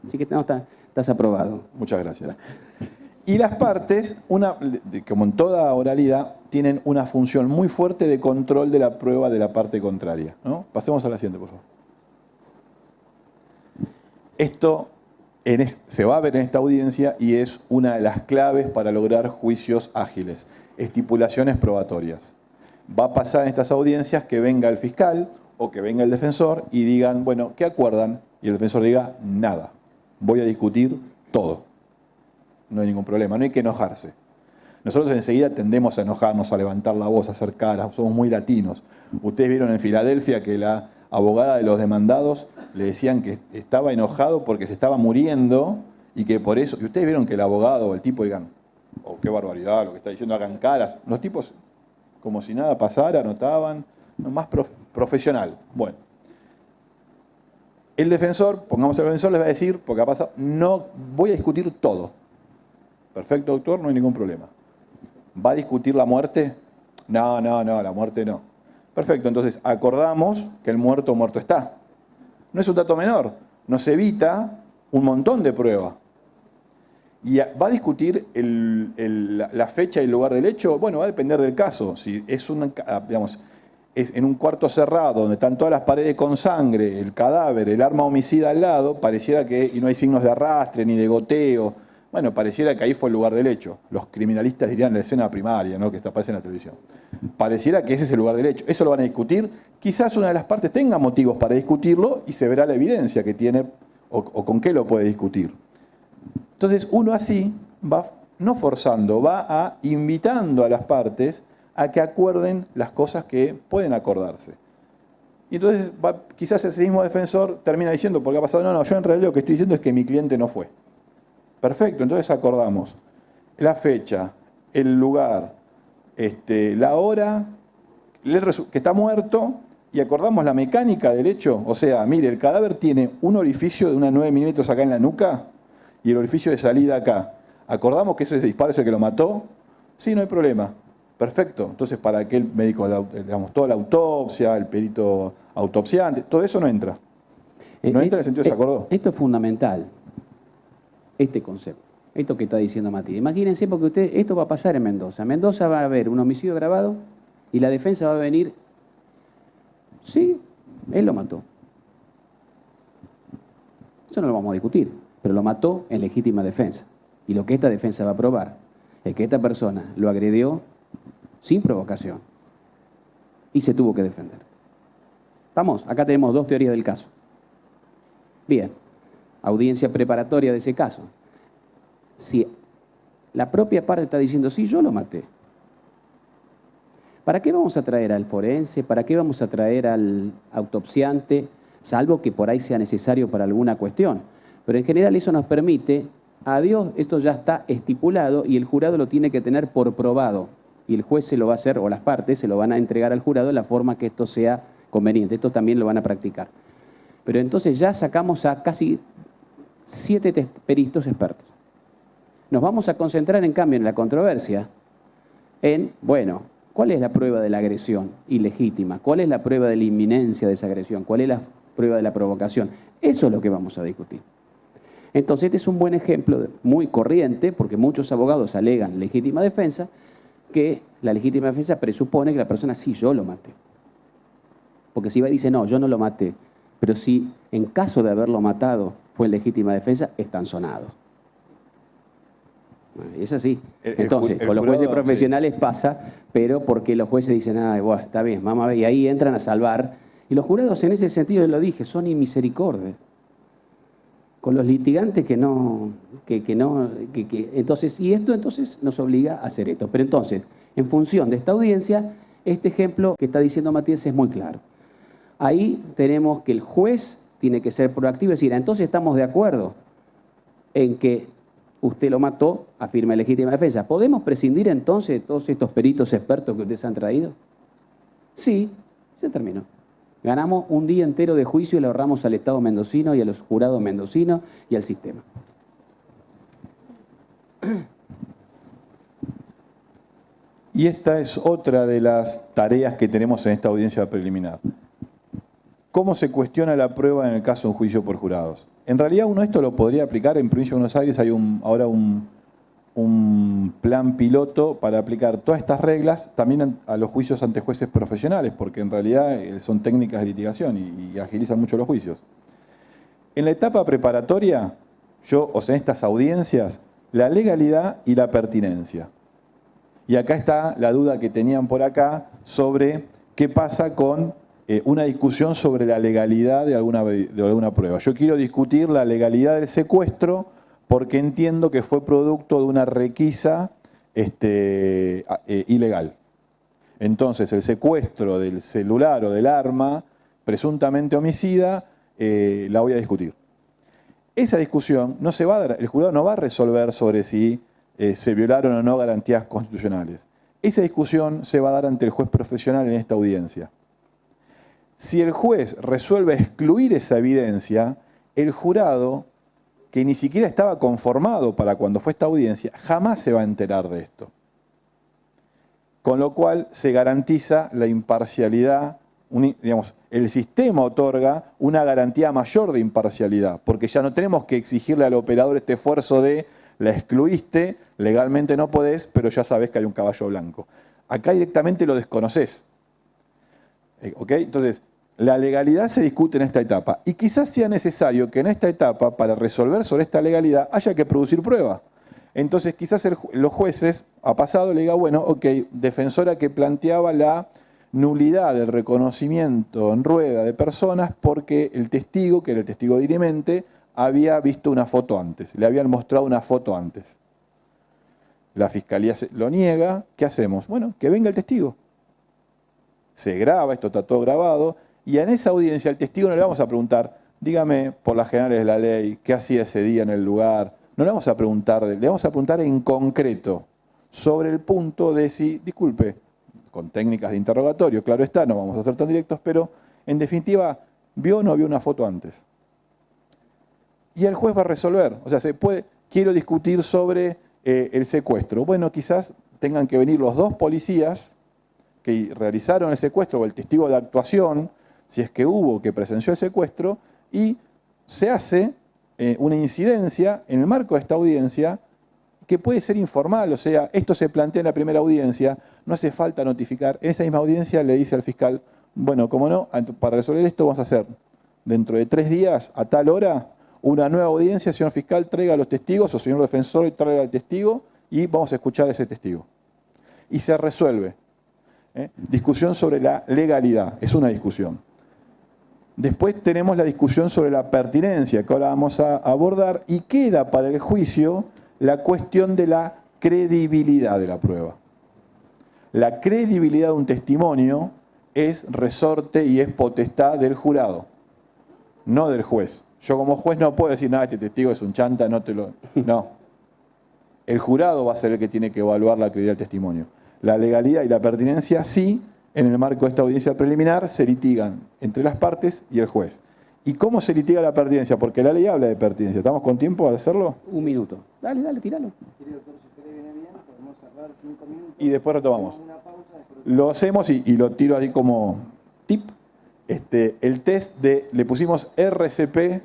Así que estás aprobado. Muchas gracias. Y las partes, como en toda oralidad, tienen una función muy fuerte de control de la prueba de la parte contraria, ¿no? Pasemos a la siguiente, por favor. Esto se va a ver en esta audiencia y es una de las claves para lograr juicios ágiles, estipulaciones probatorias. Va a pasar en estas audiencias que venga el fiscal o que venga el defensor y digan, bueno, ¿qué acuerdan? Y el defensor diga, nada, voy a discutir todo. No hay ningún problema, no hay que enojarse. Nosotros enseguida tendemos a enojarnos, a levantar la voz, a hacer caras, somos muy latinos. Ustedes vieron en Filadelfia que la abogada de los demandados le decían que estaba enojado porque se estaba muriendo y que por eso, y ustedes vieron que el abogado o el tipo digan, oh, qué barbaridad lo que está diciendo, hagan caras. Los tipos, como si nada pasara, anotaban, más profesional. Bueno, el defensor, pongamos el defensor, les va a decir, porque ha pasado, no voy a discutir todo. Perfecto, doctor, no hay ningún problema. ¿Va a discutir la muerte? No, la muerte no. Perfecto, entonces acordamos que el muerto está. No es un dato menor, nos evita un montón de pruebas. ¿Y va a discutir la fecha y el lugar del hecho? Bueno, va a depender del caso. Si es es en un cuarto cerrado donde están todas las paredes con sangre, el cadáver, el arma homicida al lado, pareciera que, y no hay signos de arrastre ni de goteo, bueno, pareciera que ahí fue el lugar del hecho. Los criminalistas dirían la escena primaria, ¿no?, que aparece en la televisión. Pareciera que ese es el lugar del hecho. Eso lo van a discutir. Quizás una de las partes tenga motivos para discutirlo y se verá la evidencia que tiene o con qué lo puede discutir. Entonces uno así va, no forzando, va invitando a las partes a que acuerden las cosas que pueden acordarse. Y entonces quizás ese mismo defensor termina diciendo, porque ha pasado, no, yo en realidad lo que estoy diciendo es que mi cliente no fue. Perfecto, entonces acordamos la fecha, el lugar, la hora, que está muerto, y acordamos la mecánica del hecho. O sea, mire, el cadáver tiene un orificio de unos 9 milímetros acá en la nuca y el orificio de salida acá. ¿Acordamos que ese disparo es el que lo mató? Sí, no hay problema. Perfecto. Entonces, ¿para qué el médico, digamos, toda la autopsia, el perito autopsiante, todo eso no entra? No entra en el sentido de se acordó. Esto es fundamental, este concepto, esto que está diciendo Matías. Imagínense, porque esto va a pasar en Mendoza. En Mendoza va a haber un homicidio grabado y la defensa va a venir, sí, él lo mató. Eso no lo vamos a discutir, pero lo mató en legítima defensa. Y lo que esta defensa va a probar es que esta persona lo agredió sin provocación y se tuvo que defender. Vamos, acá tenemos dos teorías del caso. Bien, audiencia preparatoria de ese caso. Si la propia parte está diciendo, sí, yo lo maté, ¿para qué vamos a traer al forense? ¿Para qué vamos a traer al autopsiante? Salvo que por ahí sea necesario para alguna cuestión. Pero en general eso nos permite, adiós, esto ya está estipulado y el jurado lo tiene que tener por probado. Y el juez se lo va a hacer, o las partes se lo van a entregar al jurado de la forma que esto sea conveniente. Esto también lo van a practicar. Pero entonces ya sacamos a casi 7 peritos expertos. Nos vamos a concentrar, en cambio, en la controversia, en, bueno, ¿cuál es la prueba de la agresión ilegítima? ¿Cuál es la prueba de la inminencia de esa agresión? ¿Cuál es la prueba de la provocación? Eso es lo que vamos a discutir. Entonces, este es un buen ejemplo muy corriente, porque muchos abogados alegan legítima defensa, que la legítima defensa presupone que la persona, sí, yo lo maté. Porque si va y dice, no, yo no lo maté, pero si en caso de haberlo matado fue en legítima defensa, están sonados. Es así. Entonces, con los jueces profesionales sí pasa, pero porque los jueces dicen, bueno, está bien, vamos a ver, y ahí entran a salvar. Y los jurados en ese sentido, lo dije, son inmisericordias con los litigantes entonces, y esto entonces nos obliga a hacer esto. Pero entonces, en función de esta audiencia, este ejemplo que está diciendo Matías es muy claro. Ahí tenemos que el juez tiene que ser proactivo y decir, entonces estamos de acuerdo en que usted lo mató, afirma legítima defensa. ¿Podemos prescindir entonces de todos estos peritos expertos que ustedes han traído? Sí, se terminó. Ganamos un día entero de juicio y le ahorramos al Estado mendocino y a los jurados mendocinos y al sistema. Y esta es otra de las tareas que tenemos en esta audiencia preliminar. ¿Cómo se cuestiona la prueba en el caso de un juicio por jurados? En realidad uno esto lo podría aplicar en Provincia de Buenos Aires, hay ahora un plan piloto para aplicar todas estas reglas también a los juicios ante jueces profesionales, porque en realidad son técnicas de litigación y agilizan mucho los juicios. En la etapa preparatoria, en estas audiencias, la legalidad y la pertinencia. Y acá está la duda que tenían por acá sobre qué pasa con una discusión sobre la legalidad de alguna prueba. Yo quiero discutir la legalidad del secuestro porque entiendo que fue producto de una requisa ilegal. Entonces, el secuestro del celular o del arma, presuntamente homicida, la voy a discutir. Esa discusión no se va a dar, el jurado no va a resolver sobre si se violaron o no garantías constitucionales. Esa discusión se va a dar ante el juez profesional en esta audiencia. Si el juez resuelve excluir esa evidencia, el jurado, que ni siquiera estaba conformado para cuando fue esta audiencia, jamás se va a enterar de esto. Con lo cual se garantiza la imparcialidad, el sistema otorga una garantía mayor de imparcialidad, porque ya no tenemos que exigirle al operador este esfuerzo de la excluiste, legalmente no podés, pero ya sabés que hay un caballo blanco. Acá directamente lo desconocés. ¿Ok? Entonces, la legalidad se discute en esta etapa y quizás sea necesario que en esta etapa, para resolver sobre esta legalidad, haya que producir prueba. Entonces quizás los jueces, a pasado, le diga, bueno, ok, defensora que planteaba la nulidad del reconocimiento en rueda de personas porque el testigo, que era el testigo dirimente, había visto una foto antes, le habían mostrado una foto antes. La fiscalía lo niega, ¿qué hacemos? Bueno, que venga el testigo. Se graba, esto está todo grabado, y en esa audiencia al testigo no le vamos a preguntar, dígame por las generales de la ley, qué hacía ese día en el lugar. No le vamos a preguntar, le vamos a preguntar en concreto sobre el punto de si, disculpe, con técnicas de interrogatorio, claro está, no vamos a ser tan directos, pero en definitiva, ¿vio o no vio una foto antes? Y el juez va a resolver. O sea, quiero discutir sobre el secuestro. Bueno, quizás tengan que venir los dos policías que realizaron el secuestro o el testigo de actuación, si es que hubo, que presenció el secuestro, y se hace una incidencia en el marco de esta audiencia que puede ser informal, o sea, esto se plantea en la primera audiencia, no hace falta notificar. En esa misma audiencia le dice al fiscal, bueno, como no, para resolver esto vamos a hacer dentro de 3 días, a tal hora, una nueva audiencia, señor fiscal, traiga a los testigos, o señor defensor, traiga al testigo, y vamos a escuchar a ese testigo. Y se resuelve. Discusión sobre la legalidad, es una discusión. Después tenemos la discusión sobre la pertinencia, que ahora vamos a abordar, y queda para el juicio la cuestión de la credibilidad de la prueba. La credibilidad de un testimonio es resorte y es potestad del jurado, no del juez. Yo como juez no puedo decir, nada, este testigo es un chanta, no te lo... No. El jurado va a ser el que tiene que evaluar la credibilidad del testimonio. La legalidad y la pertinencia sí, en el marco de esta audiencia preliminar, se litigan entre las partes y el juez. ¿Y cómo se litiga la pertinencia? Porque la ley habla de pertinencia. ¿Estamos con tiempo de hacerlo? 1 minuto. Dale, tíralo. Y después retomamos. Lo hacemos y lo tiro ahí como tip. El test le pusimos RCP,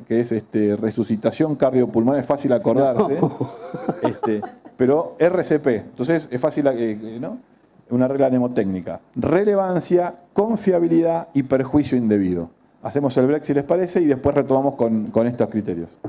que es resucitación cardiopulmonar, es fácil acordarse. No. Pero RCP, entonces es fácil, ¿no? Una regla mnemotécnica. Relevancia, confiabilidad y perjuicio indebido. Hacemos el break si les parece y después retomamos con estos criterios.